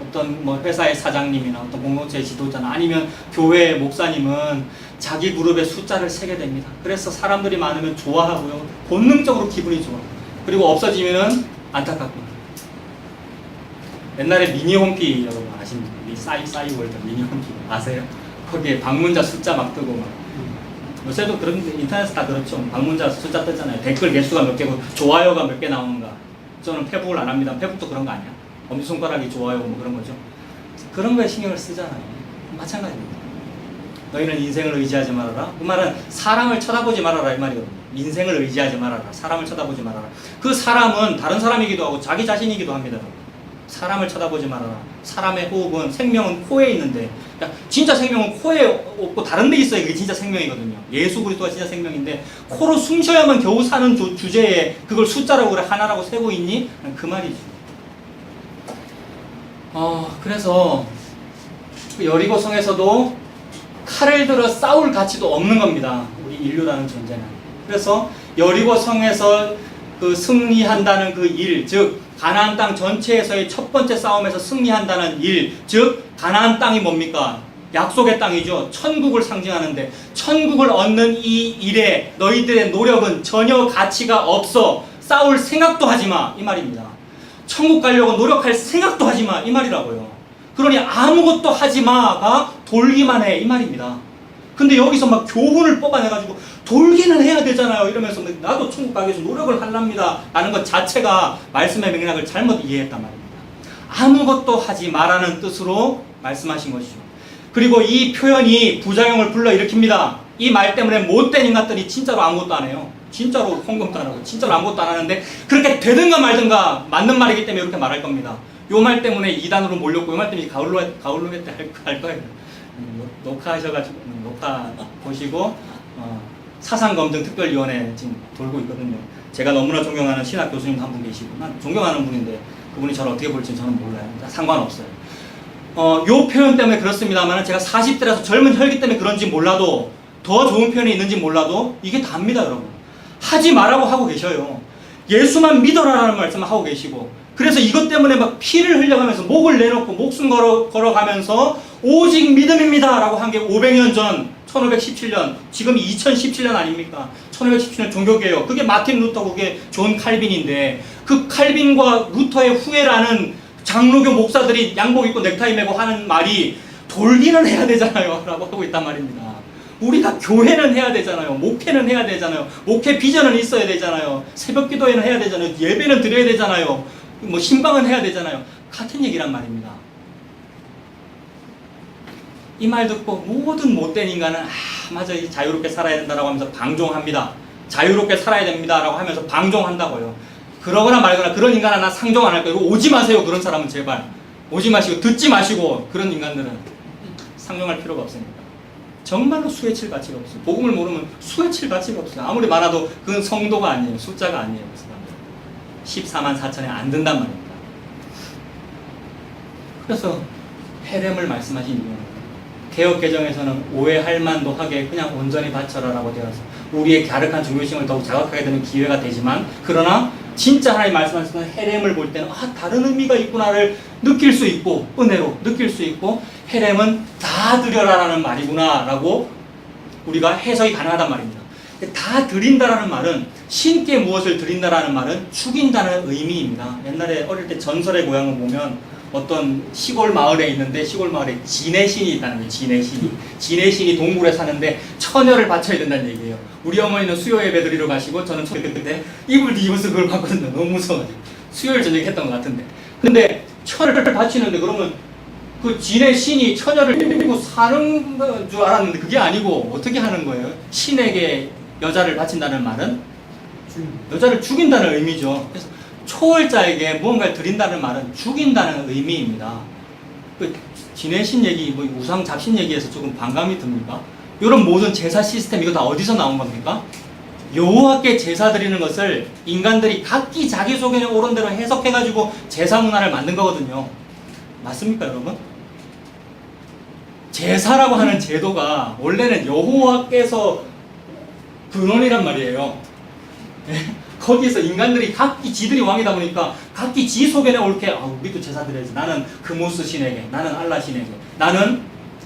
어떤 뭐 회사의 사장님이나 어떤 공동체의 지도자나 아니면 교회 목사님은 자기 그룹의 숫자를 세게 됩니다. 그래서 사람들이 많으면 좋아하고요. 본능적으로 기분이 좋아. 그리고 없어지면은 안타깝고. 옛날에 미니홈피 여러분 아십니까? 싸이월드 미니홈피 아세요? 거기에 방문자 숫자 막 뜨고 막. 요새도 그런 인터넷에서 다 그렇죠. 방문자 숫자 뜨잖아요. 댓글 개수가 몇 개고 좋아요가 몇 개 나오는가. 저는 페북을 안 합니다. 페북도 그런 거 아니야? 엄지손가락이 좋아요 뭐 그런 거죠. 그런 거에 신경을 쓰잖아요. 마찬가지입니다. 너희는 인생을 의지하지 말아라. 그 말은 사람을 쳐다보지 말아라 이 말이거든요. 인생을 의지하지 말아라. 사람을 쳐다보지 말아라. 그 사람은 다른 사람이기도 하고 자기 자신이기도 합니다. 사람을 쳐다보지 말아라. 사람의 호흡은 생명은 코에 있는데, 야, 진짜 생명은 코에 없고 다른 데 있어야 그게 진짜 생명이거든요. 예수 그리스도가 진짜 생명인데 코로 숨 쉬어야만 겨우 사는 주제에 그걸 숫자라고 그래 하나라고 세고 있니? 그 말이지. 그래서 여리고 성에서도 칼을 들어 싸울 가치도 없는 겁니다. 우리 인류라는 존재는. 그래서 여리고 성에서 그 승리한다는 그 일, 즉 가나안 땅 전체에서의 첫 번째 싸움에서 승리한다는 일, 즉 가나안 땅이 뭡니까? 약속의 땅이죠. 천국을 상징하는데 천국을 얻는 이 일에 너희들의 노력은 전혀 가치가 없어. 싸울 생각도 하지 마. 이 말입니다. 천국 가려고 노력할 생각도 하지 마. 이 말이라고요. 그러니 아무것도 하지 마가 돌기만 해. 이 말입니다. 근데 여기서 막 교훈을 뽑아내가지고 돌기는 해야 되잖아요. 이러면서 나도 천국 가기 위해서 노력을 하랍니다. 라는 것 자체가 말씀의 맥락을 잘못 이해했단 말입니다. 아무것도 하지 마라는 뜻으로 말씀하신 것이죠. 그리고 이 표현이 부작용을 불러일으킵니다. 이 말 때문에 못된 인간들이 진짜로 아무것도 안 해요. 진짜로 헌금도 안 하고 진짜로 아무것도 안 하는데 그렇게 되든가 말든가 맞는 말이기 때문에 이렇게 말할 겁니다. 요 말 때문에 이단으로 몰렸고 요 말 때문에 가을로 할 거예요. 녹화하셔가지고 녹화 보시고 사상검증특별위원회 지금 돌고 있거든요. 제가 너무나 존경하는 신학 교수님 한 분 계시고 난 존경하는 분인데 그분이 저를 어떻게 볼지는 저는 몰라요. 상관없어요. 요 표현 때문에 그렇습니다만 제가 40대라서 젊은 혈기 때문에 그런지 몰라도 더 좋은 표현이 있는지 몰라도 이게 답니다, 여러분. 하지 말라고 하고 계셔요. 예수만 믿어라라는 말씀을 하고 계시고 그래서 이것 때문에 막 피를 흘려가면서 목을 내놓고 목숨 걸어가면서 오직 믿음입니다 라고 한 게 500년 전 1517년 지금 2017년 아닙니까? 1517년 종교개혁 그게 마틴 루터 그게 존 칼빈인데 그 칼빈과 루터의 후예라는 장로교 목사들이 양복 입고 넥타이 메고 하는 말이 돌기는 해야 되잖아요 라고 하고 있단 말입니다. 우리가 교회는 해야 되잖아요. 목회는 해야 되잖아요. 목회 비전은 있어야 되잖아요. 새벽 기도회는 해야 되잖아요. 예배는 드려야 되잖아요. 뭐 신방은 해야 되잖아요. 같은 얘기란 말입니다. 이 말 듣고 모든 못된 인간은 맞아 자유롭게 살아야 된다라고 하면서 방종합니다. 자유롭게 살아야 됩니다라고 하면서 방종한다고요. 그러거나 말거나 그런 인간은 나 상종 안 할 거예요. 오지 마세요. 그런 사람은 제발 오지 마시고 듣지 마시고 그런 인간들은 상종할 필요가 없습니다. 정말로 수에 칠 가치가 없어요. 복음을 모르면 수에 칠 가치가 없어요. 아무리 많아도 그건 성도가 아니에요. 숫자가 아니에요. 그 사람들. 14만 4천에 안 든단 말입니다. 그래서 헤렘을 말씀하신 이유는 개혁개정에서는 오해할 만도 하게 그냥 온전히 바쳐라라고 되어서 우리의 갸륵한 종교심을 더욱 자극하게 되는 기회가 되지만 그러나 진짜 하나님 말씀하시는 헤렘을 볼 때는 다른 의미가 있구나를 느낄 수 있고 은혜로 느낄 수 있고 헤렘은 다 드려라라는 말이구나 라고 우리가 해석이 가능하단 말입니다. 다 드린다라는 말은 신께 무엇을 드린다라는 말은 죽인다는 의미입니다. 옛날에 어릴 때 전설의 고향을 보면 어떤 시골 마을에 있는데 시골 마을에 진의 신이 있다는 거예요. 진의 신이. 진의 신이 동굴에 사는데 처녀를 바쳐야 된다는 얘기예요. 우리 어머니는 수요 예배 드리러 가시고 저는 그때 이불 뒤집어서 그걸 봤거든요. 너무 무서워가지고. 수요일 저녁에 했던 것 같은데. 근데 처녀를 바치는데 그러면 그 진의 신이 처녀를 데리고 사는 줄 알았는데 그게 아니고 어떻게 하는 거예요? 신에게 여자를 바친다는 말은 여자를 죽인다는 의미죠. 그래서 초월자에게 무언가를 드린다는 말은 죽인다는 의미입니다. 그 진의 신 얘기, 뭐 우상 잡신 얘기에서 조금 반감이 듭니까? 이런 모든 제사 시스템 이거 다 어디서 나온 겁니까? 여호와께 제사 드리는 것을 인간들이 각기 자기 속에 옳은 대로 해석해가지고 제사 문화를 만든 거거든요. 맞습니까, 여러분? 제사라고 하는 제도가 원래는 여호와께서 근원이란 말이에요. 거기에서 인간들이 각기 지들이 왕이다 보니까 각기 지 속에는 옳게 우리도 제사 드려야지. 나는 그무스 신에게, 나는 알라 신에게, 나는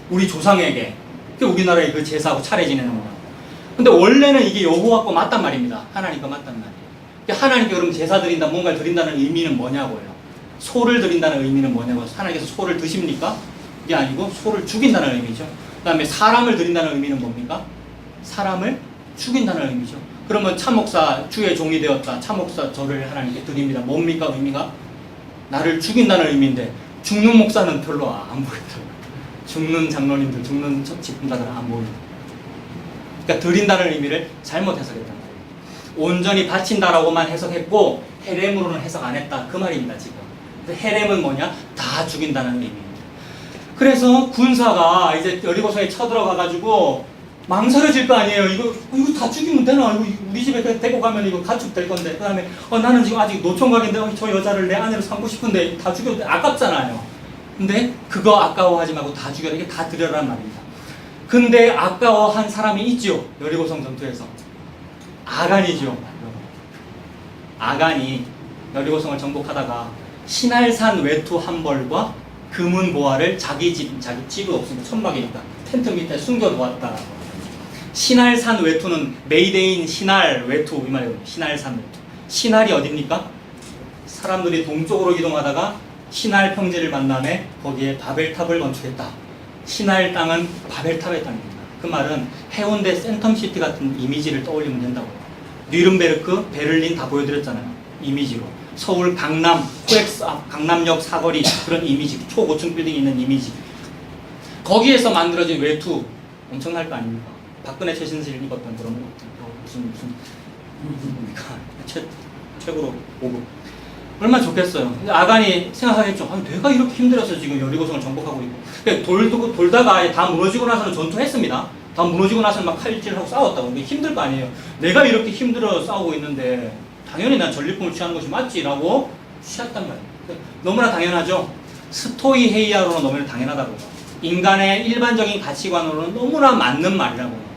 우리 조상에게. 그게 우리나라의 그 제사하고 차례 지내는 거야. 근데 원래는 이게 여호와 거 맞단 말입니다. 하나님 거 맞단 말이에요. 하나님께 그럼 제사 드린다, 뭔가를 드린다는 의미는 뭐냐고요. 소를 드린다는 의미는 뭐냐고. 하나님께서 소를 드십니까? 이게 아니고 소를 죽인다는 의미죠. 그 다음에 사람을 드린다는 의미는 뭡니까? 사람을 죽인다는 의미죠. 그러면 참목사 주의 종이 되었다. 참목사 저를 하나님께 드립니다. 뭡니까 의미가? 나를 죽인다는 의미인데 죽는 목사는 별로 안 보인다고. 죽는 장로님들, 죽는 집훈자들은 안 모입니다. 그러니까 드린다는 의미를 잘못 해석했단 말이에요. 온전히 바친다라고만 해석했고 헤렘으로는 해석 안 했다 그 말입니다 지금. 그래서 헤렘은 뭐냐? 다 죽인다는 의미입니다. 그래서 군사가 이제 여리고성에 쳐들어가가지고 망설여질 거 아니에요. 이거 다 죽이면 되나? 이거 우리 집에 데리고 가면 이거 가축될 건데. 그 다음에 나는 지금 아직 노총각인데 저 여자를 내 아내로 삼고 싶은데 다 죽여도 돼. 아깝잖아요. 근데 그거 아까워하지 말고 다 죽여라. 이게 다 드려란 말입니다. 근데 아까워한 사람이 있죠. 여리고성 전투에서. 아간이죠. 아간이 여리고성을 정복하다가 신할산 외투 한 벌과 금은 보화를 자기 집은 없으니까 천막이니까 텐트 밑에 숨겨놓았다. 신할산 외투는 메이데인 신할 외투 이 말이에요. 신할산 외투. 신할이 어딥니까? 사람들이 동쪽으로 이동하다가 신할 평지를 만남에 거기에 바벨탑을 건축했다. 신할 땅은 바벨탑의 땅입니다. 그 말은 해운대 센텀시티 같은 이미지를 떠올리면 된다고요. 뉘른베르크, 베를린 다 보여드렸잖아요. 이미지로. 서울 강남, 코엑스 앞, 강남역 사거리 그런 이미지, 초고층 빌딩이 있는 이미지. 거기에서 만들어진 외투 엄청날 거 아닙니까? 박근혜 최신실 입었던 그런 무슨 뭡니까? 최고로 5급. 얼마나 좋겠어요. 근데 아간이 생각하겠죠. 아니, 내가 이렇게 힘들어서 지금 여리고성을 정복하고 있고. 돌다가 다 무너지고 나서는 전투했습니다. 다 무너지고 나서는 막 칼질하고 싸웠다고. 근데 힘들 거 아니에요. 내가 이렇게 힘들어 싸우고 있는데 당연히 난 전리품을 취하는 것이 맞지라고 취했단 말이에요. 너무나 당연하죠. 스토이 헤이아로는 너무나 당연하다고요. 인간의 일반적인 가치관으로는 너무나 맞는 말이라고요.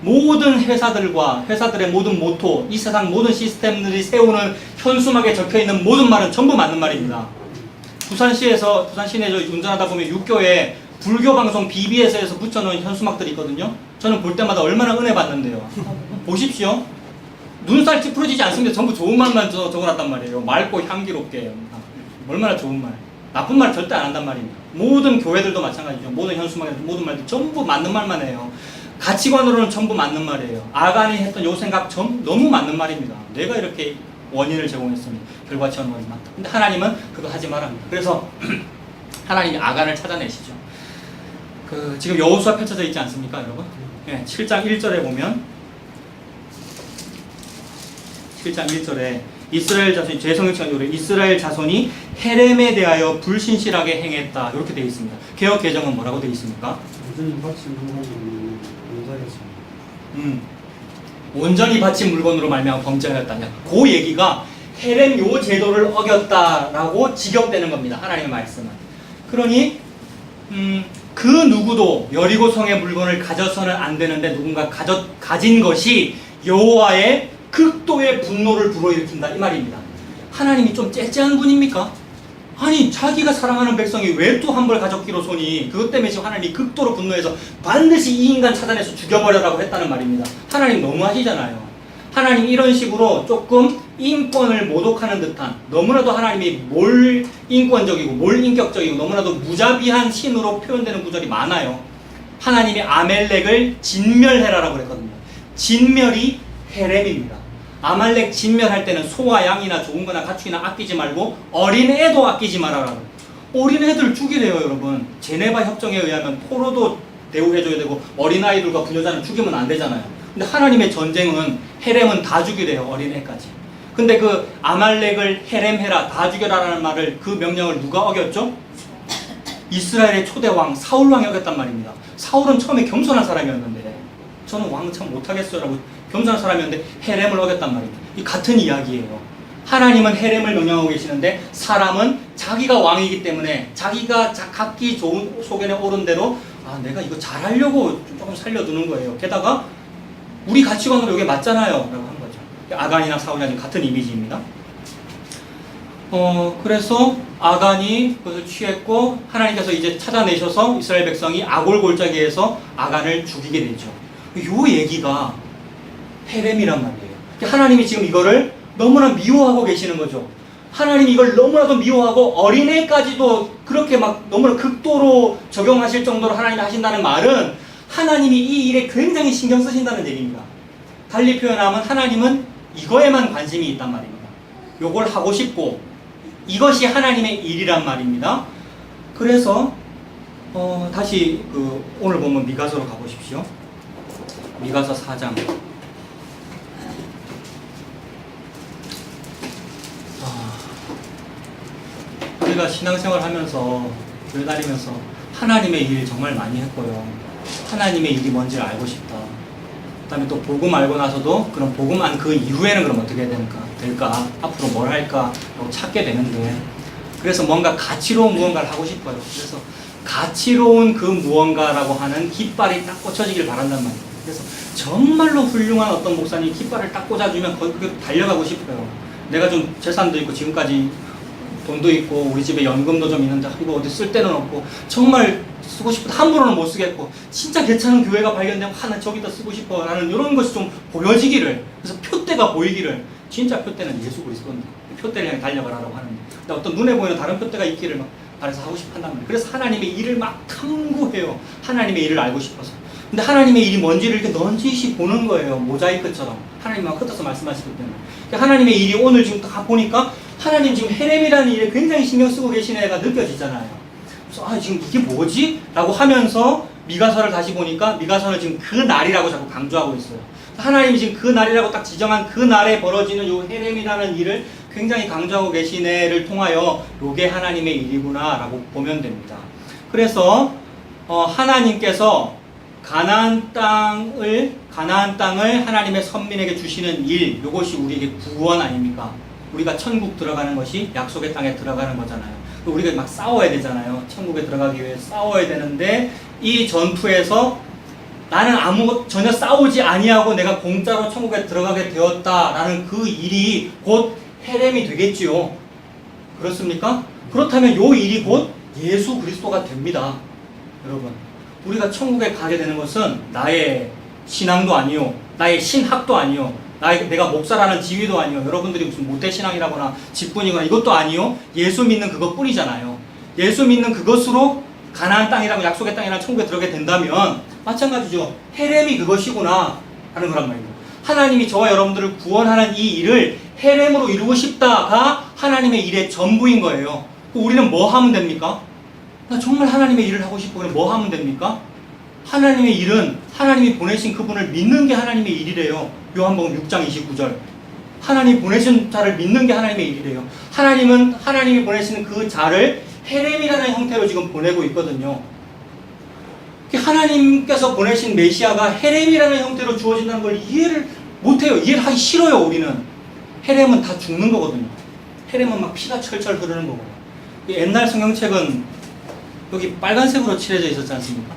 모든 회사들의 모든 모토, 이 세상 모든 시스템들이 세우는 현수막에 적혀있는 모든 말은 전부 맞는 말입니다. 부산 시내에 운전하다 보면 육교에 불교 방송 BBS에서 붙여놓은 현수막들이 있거든요. 저는 볼 때마다 얼마나 은혜 받는데요. 보십시오. 눈살 찌푸러지지 않습니다. 전부 좋은 말만 적어놨단 말이에요. 맑고 향기롭게. 얼마나 좋은 말. 나쁜 말 절대 안 한단 말입니다. 모든 교회들도 마찬가지죠. 모든 현수막에 모든 말들 전부 맞는 말만 해요. 가치관으로는 전부 맞는 말이에요. 아간이 했던 요 생각 너무 맞는 말입니다. 내가 이렇게 원인을 제공했으니 결과치는 것이 맞다. 근데 하나님은 그거 하지 말랍니다. 그래서 하나님이 아간을 찾아내시죠. 지금 여호수아 펼쳐져 있지 않습니까, 여러분? 네, 7장 1절에 보면 7장 1절에 이스라엘 자손이 이스라엘 자손이 헤렘에 대하여 불신실하게 행했다. 이렇게 되어 있습니다. 개역 개정은 뭐라고 되어 있습니까? 온전히 바친 물건으로 말미암아 범죄하였다냐. 그 얘기가 헤렘 요 제도를 어겼다라고 직역되는 겁니다. 하나님의 말씀은. 그러니 그 누구도 여리고성의 물건을 가져서는 안 되는데 누군가 가진 것이 여호와의 극도의 분노를 불어일으킨다 이 말입니다. 하나님이 좀 째째한 분입니까? 아니 자기가 사랑하는 백성이 외투 한 벌 가졌기로 소니 그것 때문에 지금 하나님이 극도로 분노해서 반드시 이 인간 찾아내서 죽여버려라고 했다는 말입니다. 하나님 너무하시잖아요. 하나님 이런 식으로 조금 인권을 모독하는 듯한 너무나도 하나님이 몰인권적이고 몰인격적이고 너무나도 무자비한 신으로 표현되는 구절이 많아요. 하나님이 아멜렉을 진멸해라라고 그랬거든요. 진멸이 헤렘입니다. 아말렉 진멸할 때는 소와 양이나 좋은 거나 가축이나 아끼지 말고 어린애도 아끼지 말아라. 어린애들 죽이래요, 여러분. 제네바 협정에 의하면 포로도 대우해줘야 되고 어린아이들과 부녀자는 죽이면 안 되잖아요. 근데 하나님의 전쟁은 헤렘은 다 죽이래요, 어린애까지. 근데 그 아말렉을 헤렘해라, 다 죽여라라는 말을 그 명령을 누가 어겼죠? 이스라엘의 초대왕 사울왕이 어겼단 말입니다. 사울은 처음에 겸손한 사람이었는데 저는 왕 참 못하겠어요 라고 겸손한 사람이었는데 헤렘을 어겼단 말입니다. 이 같은 이야기예요. 하나님은 헤렘을 명령하고 계시는데 사람은 자기가 왕이기 때문에 자기가 각기 좋은 소견에 오른 대로 내가 이거 잘하려고 조금 살려두는 거예요. 게다가 우리 가치관으로 이게 맞잖아요 라고 한 거죠. 아간이나 사울이 같은 이미지입니다. 그래서 아간이 그것을 취했고 하나님께서 이제 찾아내셔서 이스라엘 백성이 아골 골짜기에서 아간을 죽이게 되죠. 요 얘기가 헤렘이란 말이에요. 하나님이 지금 이거를 너무나 미워하고 계시는 거죠. 하나님이 이걸 너무나도 미워하고 어린애까지도 그렇게 막 너무나 극도로 적용하실 정도로 하나님이 하신다는 말은 하나님이 이 일에 굉장히 신경 쓰신다는 얘기입니다. 달리 표현하면 하나님은 이거에만 관심이 있단 말입니다. 요걸 하고 싶고 이것이 하나님의 일이란 말입니다. 그래서 다시 오늘 보면 미가서로 가보십시오. 미가서 4장. 우리가 신앙생활 하면서 교회 다니면서 하나님의 일 정말 많이 했고요. 하나님의 일이 뭔지를 알고 싶다. 그다음에 또 복음 알고 나서도 그럼 복음 안 그 이후에는 그럼 어떻게 해야 될까? 앞으로 뭘 할까? 라고 찾게 되는데, 그래서 뭔가 가치로운 무언가를 하고 싶어요. 그래서 가치로운 그 무언가라고 하는 깃발이 딱 꽂혀지길 바란단 말이에요. 그래서 정말로 훌륭한 어떤 목사님이 깃발을 딱 꽂아주면 거기 달려가고 싶어요. 내가 좀 재산도 있고 지금까지 돈도 있고 우리 집에 연금도 좀 있는데 이거 어디 쓸 데는 없고 정말 쓰고 싶은데 함부로는 못 쓰겠고 진짜 괜찮은 교회가 발견되면 나 저기다 쓰고 싶어 라는 이런 것이 좀 보여지기를, 그래서 표대가 보이기를, 진짜 표대는 예수 그리스도인데 표대를 향해 달려가라고 하는데, 근데 어떤 눈에 보이는 다른 표대가 있기를 막 바라서 하고 싶어 한단 말이에요. 그래서 하나님의 일을 막 탐구해요. 하나님의 일을 알고 싶어서. 근데 하나님의 일이 뭔지를 이렇게 넌지시 보는 거예요. 모자이크처럼 하나님만 흩어서 말씀하시기 때문에. 그러니까 하나님의 일이 오늘 지금 다 보니까 하나님 지금 헤렘이라는 일에 굉장히 신경 쓰고 계시는 애가 느껴지잖아요. 그래서 지금 이게 뭐지? 라고 하면서 미가서를 다시 보니까 미가서는 지금 그 날이라고 자꾸 강조하고 있어요. 하나님이 지금 그 날이라고 딱 지정한 그 날에 벌어지는 요 헤렘이라는 일을 굉장히 강조하고 계신 애를 통하여 요게 하나님의 일이구나 라고 보면 됩니다. 그래서 하나님께서 가나안 땅을 하나님의 선민에게 주시는 일, 요것이 우리에게 구원 아닙니까? 우리가 천국 들어가는 것이 약속의 땅에 들어가는 거잖아요. 우리가 막 싸워야 되잖아요. 천국에 들어가기 위해 싸워야 되는데, 이 전투에서 나는 전혀 싸우지 아니하고 내가 공짜로 천국에 들어가게 되었다라는 그 일이 곧 헤렘이 되겠지요. 그렇습니까? 그렇다면 요 일이 곧 예수 그리스도가 됩니다. 여러분, 우리가 천국에 가게 되는 것은 나의 신앙도 아니요, 나의 신학도 아니요, 내가 목사라는 지위도 아니요, 여러분들이 무슨 모태신앙이라거나 직분이거나 이것도 아니요, 예수 믿는 그것뿐이잖아요. 예수 믿는 그것으로 가나안 땅이라고 약속의 땅이라는 천국에 들어가게 된다면 마찬가지죠. 헤렘이 그것이구나 하는 거란 말이에요. 하나님이 저와 여러분들을 구원하는 이 일을 헤렘으로 이루고 싶다가 하나님의 일의 전부인 거예요. 우리는 뭐 하면 됩니까? 나 정말 하나님의 일을 하고 싶어. 그럼 뭐 하면 됩니까? 하나님의 일은 하나님이 보내신 그분을 믿는 게 하나님의 일이래요. 요한복음 6장 29절. 하나님이 보내신 자를 믿는 게 하나님의 일이래요. 하나님은 하나님이 보내시는 그 자를 헤렘이라는 형태로 지금 보내고 있거든요. 하나님께서 보내신 메시아가 헤렘이라는 형태로 주어진다는 걸 이해를 못해요. 이해를 하기 싫어요. 우리는. 헤렘은 다 죽는 거거든요. 헤렘은 막 피가 철철 흐르는 거고요. 옛날 성경책은 여기 빨간색으로 칠해져 있었지 않습니까?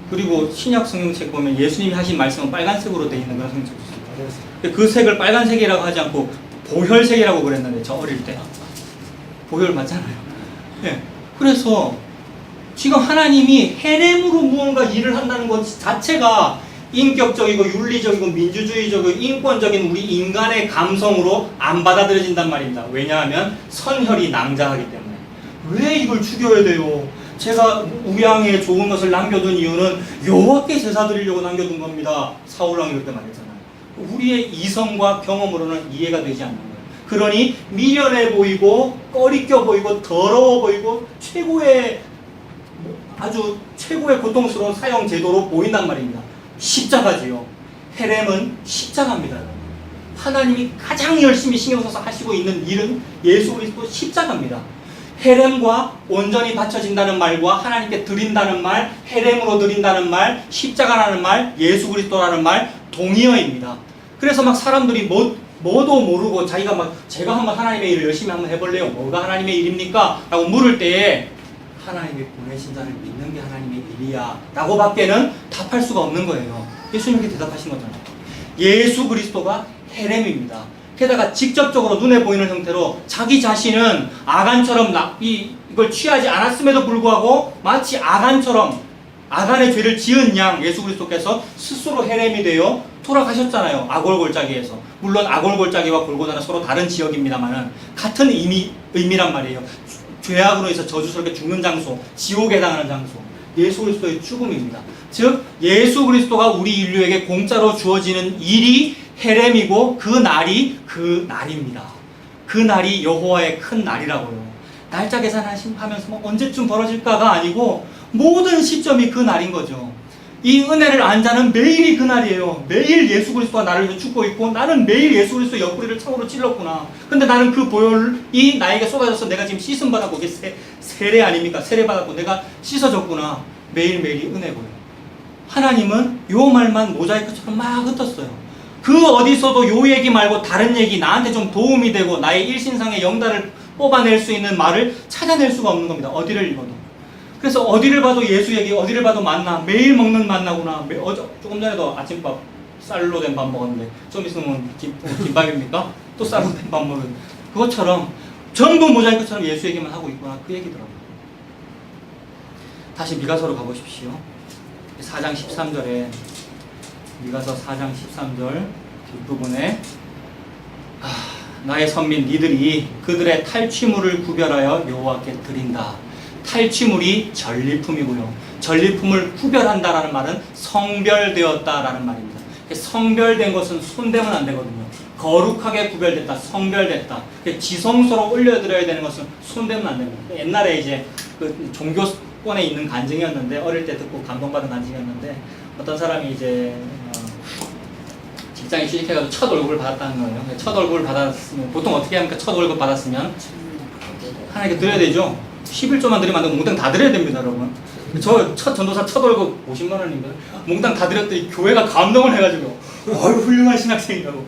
그리고 신약 성경책 보면 예수님이 하신 말씀은 빨간색으로 되어 있는 그런 성경책이 있습니다. 그 색을 빨간색이라고 하지 않고 보혈색이라고 그랬는데, 저 어릴 때 보혈 맞잖아요. 네. 그래서 지금 하나님이 헤렘으로 무언가 일을 한다는 것 자체가 인격적이고 윤리적이고 민주주의적이고 인권적인 우리 인간의 감성으로 안 받아들여진단 말입니다. 왜냐하면 선혈이 낭자하기 때문에. 왜 이걸 죽여야 돼요? 제가 우양에 좋은 것을 남겨둔 이유는 여호와께 제사 드리려고 남겨둔 겁니다. 사울왕이 그렇게 말했잖아요. 우리의 이성과 경험으로는 이해가 되지 않는 거예요. 그러니 미련해 보이고 꺼리껴 보이고 더러워 보이고 아주 최고의 고통스러운 사형 제도로 보인단 말입니다. 십자가지요. 헤렘은 십자가입니다. 하나님이 가장 열심히 신경 써서 하시고 있는 일은 예수 그리스도 십자가입니다. 헤렘과 온전히 바쳐진다는 말과 하나님께 드린다는 말, 헤렘으로 드린다는 말, 십자가라는 말, 예수 그리스도라는 말 동의어입니다. 그래서 막 사람들이 뭐도 모르고 제가 한번 하나님의 일을 열심히 한번 해볼래요. 뭐가 하나님의 일입니까? 라고 물을 때에 하나님이 보내신 자를 믿는 게 하나님의 일이야 라고 밖에는 답할 수가 없는 거예요. 예수님께 대답하신 거잖아요. 예수 그리스도가 헤렘입니다. 게다가 직접적으로 눈에 보이는 형태로 자기 자신은 아간처럼 이걸 취하지 않았음에도 불구하고 마치 아간의 죄를 지은 양 예수 그리스도께서 스스로 헤렘이 되어 돌아가셨잖아요. 아골골짜기에서. 물론 아골골짜기와 골고다는 서로 다른 지역입니다만은 같은 의미란 말이에요. 죄악으로 해서 저주스럽게 죽는 장소, 지옥에 해당하는 장소, 예수 그리스도의 죽음입니다. 즉 예수 그리스도가 우리 인류에게 공짜로 주어지는 일이 헤렘이고 그 날이 그 날입니다. 그 날이 여호와의 큰 날이라고요. 날짜 계산하면서 뭐 언제쯤 벌어질까가 아니고 모든 시점이 그 날인 거죠. 이 은혜를 안 자는 매일이 그날이에요. 매일 예수 그리스도가 나를 위해 죽고 있고 나는 매일 예수 그리스도 옆구리를 창으로 찔렀구나. 근데 나는 그 보혈이 나에게 쏟아져서 내가 지금 씻음 받았고 이게 세례 아닙니까? 세례 받았고 내가 씻어졌구나. 매일매일이 은혜고요. 하나님은 요 말만 모자이크처럼 막 흩었어요. 그 어디서도 요 얘기 말고 다른 얘기 나한테 좀 도움이 되고 나의 일신상의 영달을 뽑아낼 수 있는 말을 찾아낼 수가 없는 겁니다. 어디를 읽어도. 그래서 어디를 봐도 예수 얘기, 어디를 봐도 만나, 매일 먹는 만나구나. 조금 전에도 아침밥 쌀로 된 밥 먹었는데 좀 있으면 김밥입니까? 또 쌀로 된 밥 먹은 그것처럼 전부 모자이크처럼 예수 얘기만 하고 있구나. 그 얘기더라고요. 다시 미가서로 가보십시오. 4장 13절에 미가서 4장 13절 뒷부분에 나의 선민 니들이 그들의 탈취물을 구별하여 여호와께 드린다. 탈취물이 전리품이고요. 전리품을 구별한다라는 말은 성별되었다라는 말입니다. 성별된 것은 손대면 안 되거든요. 거룩하게 구별됐다, 성별됐다. 지성소로 올려드려야 되는 것은 손대면 안 됩니다. 옛날에 이제 그 종교권에 있는 간증이었는데 어릴 때 듣고 감동받은 간증이었는데 어떤 사람이 이제 직장에 취직해가지고 첫 월급을 받았다는 거예요. 첫 월급을 받았으면 보통 어떻게 합니까? 첫 월급 받았으면 하나님께 드려야 되죠. 11조만 드리면 안 되고 몽땅 다 드려야 됩니다, 여러분. 저 첫 전도사 첫 월급 50만 원입니다. 몽땅 다 드렸더니 교회가 감동을 해가지고 어휴 훌륭한 신학생이라고.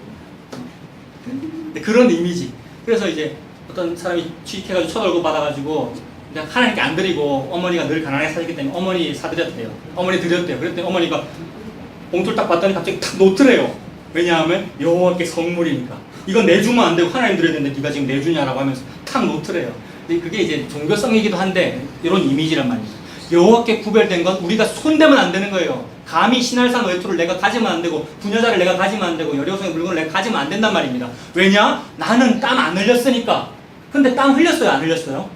그런 이미지. 그래서 이제 어떤 사람이 취직해가지고 첫 월급 받아가지고 그냥 하나님께 안 드리고 어머니가 늘 가난하게 사셨기 때문에 어머니 사드렸대요. 어머니 드렸대요. 그랬더니 어머니가 봉투를 딱 봤더니 갑자기 탁 놓더래요. 왜냐하면 여호와께 선물이니까. 이건 내주면 안 되고 하나님 드려야 되는데 네가 지금 내주냐라고 하면서 탁 놓더래요. 그게 이제 종교성이기도 한데 이런 이미지란 말입니다. 여호와께 구별된 건 우리가 손대면 안 되는 거예요. 감히 신할산 외투를 내가 가지면 안 되고 분여자를 내가 가지면 안 되고 여리고성의 물건을 내가 가지면 안 된단 말입니다. 왜냐? 나는 땀 안 흘렸으니까. 근데 땀 흘렸어요? 안 흘렸어요?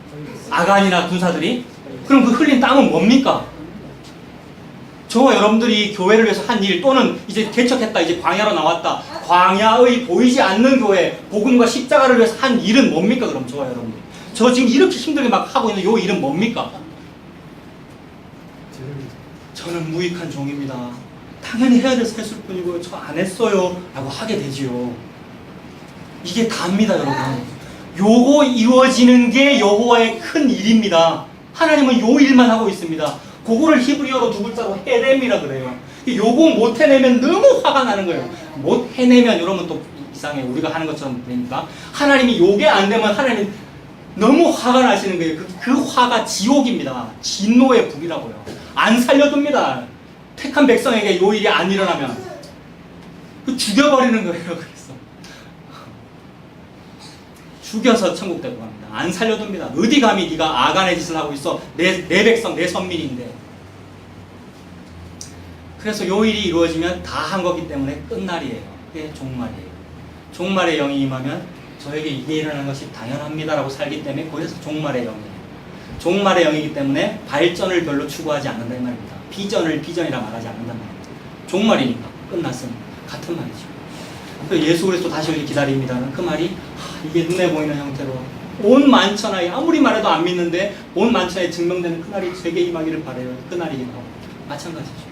아간이나 군사들이? 그럼 그 흘린 땀은 뭡니까? 저와 여러분들이 교회를 위해서 한 일 또는 이제 개척했다, 이제 광야로 나왔다, 광야의 보이지 않는 교회, 복음과 십자가를 위해서 한 일은 뭡니까? 그럼 저와 여러분들, 저 지금 이렇게 힘들게 막 하고 있는 요 일은 뭡니까? 저는 무익한 종입니다. 당연히 해야 돼서 했을 뿐이고요. 저 안 했어요 라고 하게 되지요. 이게 다입니다, 여러분. 요거 이루어지는 게 여호와의 큰 일입니다. 하나님은 요 일만 하고 있습니다. 그거를 히브리어로 두 글자로 해냄이라 그래요. 요거 못 해내면 너무 화가 나는 거예요. 못 해내면 이러면 또 이상해. 우리가 하는 것처럼 되니까. 하나님이 요게 안 되면 하나님 너무 화가 나시는 거예요. 그 화가 지옥입니다. 진노의 불이라고요. 안 살려둡니다. 택한 백성에게 요 일이 안 일어나면 죽여버리는 거예요. 그래서 죽여서 천국 데리고 갑니다. 안 살려둡니다. 어디 감히 네가 아간의 짓을 하고 있어. 내 백성, 내 선민인데. 그래서 요 일이 이루어지면 다 한 거기 때문에 끝날이에요. 그게 종말이에요. 종말의 영이 임하면 저에게 이게 일어나는 것이 당연합니다라고 살기 때문에 거기서 종말의 영이에요. 종말의 영이기 때문에 발전을 별로 추구하지 않는다 이 말입니다. 비전을 비전이라 말하지 않는단 말입니다. 종말이니까 끝났으니까 같은 말이죠. 예수 그리스도 다시 오길 기다립니다는 그 말이 이게 눈에 보이는 형태로 온 만천하에 아무리 말해도 안 믿는데 온 만천하에 증명되는 그날이 제게 임하기를 바라요. 그날이기도 하고 마찬가지죠.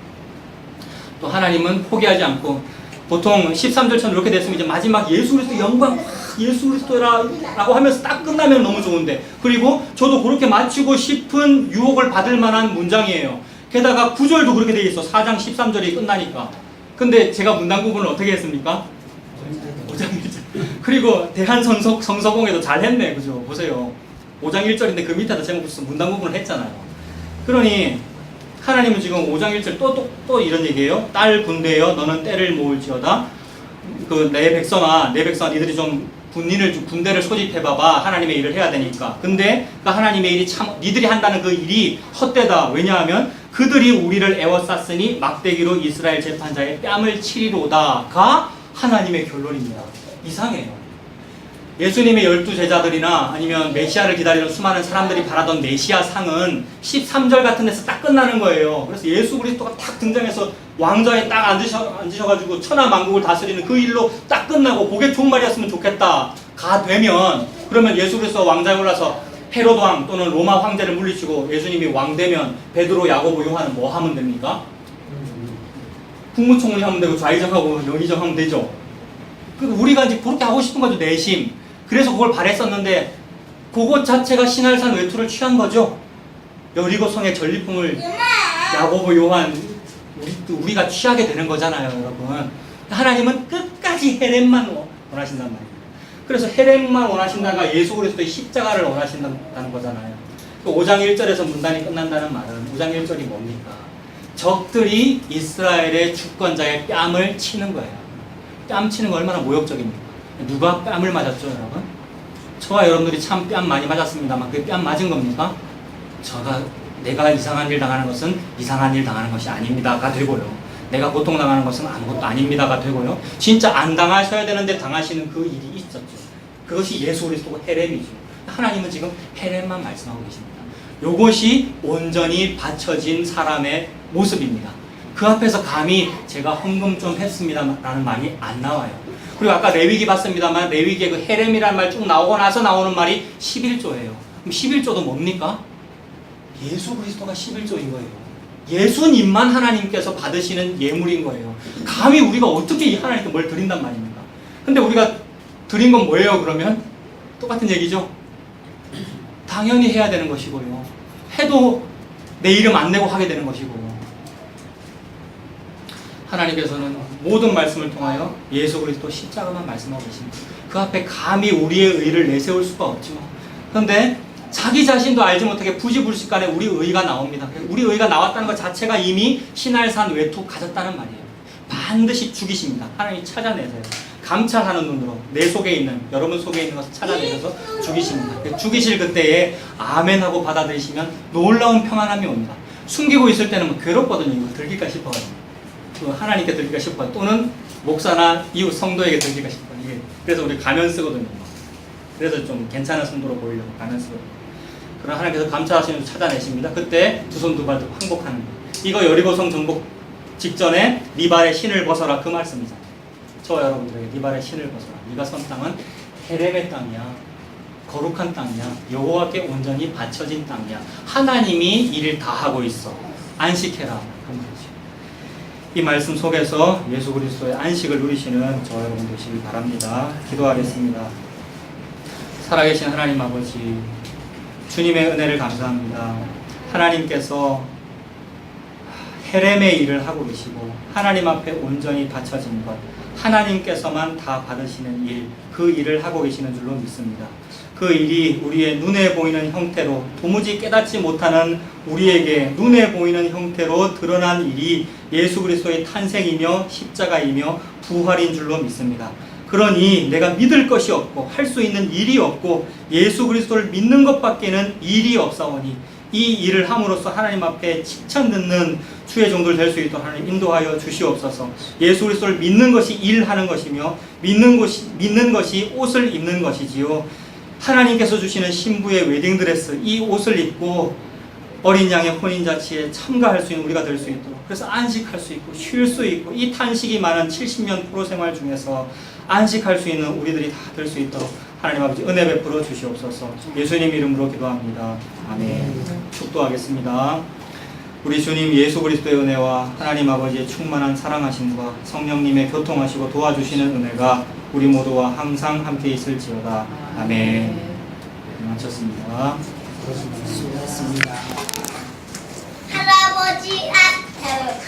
또 하나님은 포기하지 않고 보통 13절처럼 이렇게 됐으면 이제 마지막 예수 그리스도 영광 예수 그리스도라고 하면서 딱 끝나면 너무 좋은데, 그리고 저도 그렇게 마치고 싶은 유혹을 받을 만한 문장이에요. 게다가 9절도 그렇게 돼 있어. 4장 13절이 끝나니까. 근데 제가 문단 구분을 어떻게 했습니까? 5장 1절. 그리고 대한성서공에도 잘했네. 그죠? 보세요. 5장 1절인데 그 밑에다 제목 붙여서 문단 구분을 했잖아요. 그러니 하나님은 지금 5장 1절 또 이런 얘기예요. 딸 군대여 너는 때를 모을지어다. 내 백성아 니들이 좀 군대를 소집해봐봐. 하나님의 일을 해야 되니까. 근데 그 하나님의 일이 참 니들이 한다는 그 일이 헛되다. 왜냐하면 그들이 우리를 애워쌌으니 막대기로 이스라엘 재판자의 뺨을 치리로다가 하나님의 결론입니다. 이상해요. 예수님의 12제자들이나 아니면 메시아를 기다리는 수많은 사람들이 바라던 메시아 상은 13절 같은 데서 딱 끝나는 거예요. 그래서 예수 그리스도가 딱 등장해서 왕좌에 딱 앉으셔가지고 천하 만국을 다스리는 그 일로 딱 끝나고 그게 종말이었으면 좋겠다 가 되면, 그러면 예수 그리스도가 왕좌에 올라서 헤로드 왕 또는 로마 황제를 물리치고 예수님이 왕 되면 베드로, 야고보, 요한은 뭐 하면 됩니까? 국무총리 하면 되고 좌의정하고 영의정하면 되죠. 그러니까 우리가 이제 그렇게 하고 싶은 거죠, 내심. 그래서 그걸 바랬었는데 그것 자체가 신할산 외투를 취한 거죠. 여리고성의 전리품을 야고보, 요한 우리가 취하게 되는 거잖아요, 여러분. 하나님은 끝까지 헤렘만 원하신단 말이에요. 그래서 헤렘만 원하신다가 예수 그리스도의 십자가를 원하신다는 거잖아요. 5장 1절에서 문단이 끝난다는 말은 5장 1절이 뭡니까? 적들이 이스라엘의 주권자의 뺨을 치는 거예요. 뺨 치는 거 얼마나 모욕적입니까? 누가 뺨을 맞았죠, 여러분? 저와 여러분들이 참 뺨 많이 맞았습니다만 그게 뺨 맞은 겁니까? 내가 이상한 일 당하는 것은 이상한 일 당하는 것이 아닙니다가 되고요. 내가 고통당하는 것은 아무것도 아닙니다가 되고요. 진짜 안 당하셔야 되는데 당하시는 그 일이 있었죠. 그것이 예수 그리스도고 헤렘이죠. 하나님은 지금 헤렘만 말씀하고 계십니다. 요것이 온전히 바쳐진 사람의 모습입니다. 그 앞에서 감히 제가 헌금 좀 했습니다라는 말이 안 나와요. 그리고 아까 레위기 봤습니다만 레위기의 그 헤렘이라는 말 쭉 나오고 나서 나오는 말이 11조예요. 그럼 11조도 뭡니까? 예수 그리스도가 11조인 거예요. 예수님만 하나님께서 받으시는 예물인 거예요. 감히 우리가 어떻게 이 하나님께 뭘 드린단 말입니까? 근데 우리가 드린 건 뭐예요, 그러면? 똑같은 얘기죠? 당연히 해야 되는 것이고요. 해도 내 이름 안 내고 하게 되는 것이고. 하나님께서는 모든 말씀을 통하여 예수 그리스도 십자가만 말씀하고 계십니다. 그 앞에 감히 우리의 의를 내세울 수가 없지만, 그런데 자기 자신도 알지 못하게 부지불식간에 우리 의가 나옵니다. 우리 의가 나왔다는 것 자체가 이미 신할산 외투 가졌다는 말이에요. 반드시 죽이십니다. 하나님이 찾아내세요. 감찰하는 눈으로 내 속에 있는, 여러분 속에 있는 것을 찾아내셔서 죽이십니다. 죽이실 그때에 아멘하고 받아들이시면 놀라운 평안함이 옵니다. 숨기고 있을 때는 뭐 괴롭거든요. 이거 들킬까 싶어가지고. 하나님께 들킬까 싶어요. 또는 목사나 이웃 성도에게 들킬까 싶어요. 이게 그래서 우리 가면 쓰거든요. 그래서 좀 괜찮은 성도로 보이려고 가면 쓰거든요. 그러나 하나님께서 감찰하시면서 찾아내십니다. 그때 두 손 두 발 들고 항복하는 거예요. 이거 여리고성 정복 직전에 네 발의 신을 벗어라 그 말씀이잖아요. 저와 여러분들에게 네 발의 신을 벗어라. 네가 선 땅은 헤렘의 땅이야. 거룩한 땅이야. 여호와께 온전히 바쳐진 땅이야. 하나님이 일을 다 하고 있어. 안식해라. 그 말이죠. 이 말씀 속에서 예수 그리스도의 안식을 누리시는 저와 여러분 되시길 바랍니다. 기도하겠습니다. 살아계신 하나님 아버지, 주님의 은혜를 감사합니다. 하나님께서 헤렘의 일을 하고 계시고 하나님 앞에 온전히 바쳐진 것, 하나님께서만 다 받으시는 일, 그 일을 하고 계시는 줄로 믿습니다. 그 일이 우리의 눈에 보이는 형태로, 도무지 깨닫지 못하는 우리에게 눈에 보이는 형태로 드러난 일이 예수 그리스도의 탄생이며 십자가이며 부활인 줄로 믿습니다. 그러니 내가 믿을 것이 없고 할 수 있는 일이 없고 예수 그리스도를 믿는 것밖에는 일이 없사오니 이 일을 함으로써 하나님 앞에 칭찬 듣는 주의 종들 될 수 있도록 하나님 인도하여 주시옵소서. 예수 그리스도를 믿는 것이 일하는 것이며 믿는 것이 옷을 입는 것이지요. 하나님께서 주시는 신부의 웨딩드레스, 이 옷을 입고 어린 양의 혼인잔치에 참가할 수 있는 우리가 될 수 있도록, 그래서 안식할 수 있고 쉴 수 있고 이 탄식이 많은 70년 프로 생활 중에서 안식할 수 있는 우리들이 다 될 수 있도록 하나님 아버지 은혜 베풀어 주시옵소서. 예수님 이름으로 기도합니다. 아멘. 축도하겠습니다. 우리 주님 예수 그리스도의 은혜와 하나님 아버지의 충만한 사랑하심과 성령님의 교통하시고 도와주시는 은혜가 우리 모두와 항상 함께 있을지어다. 아멘. 마쳤습니다. 수고하셨습니다. 할아버지 앞에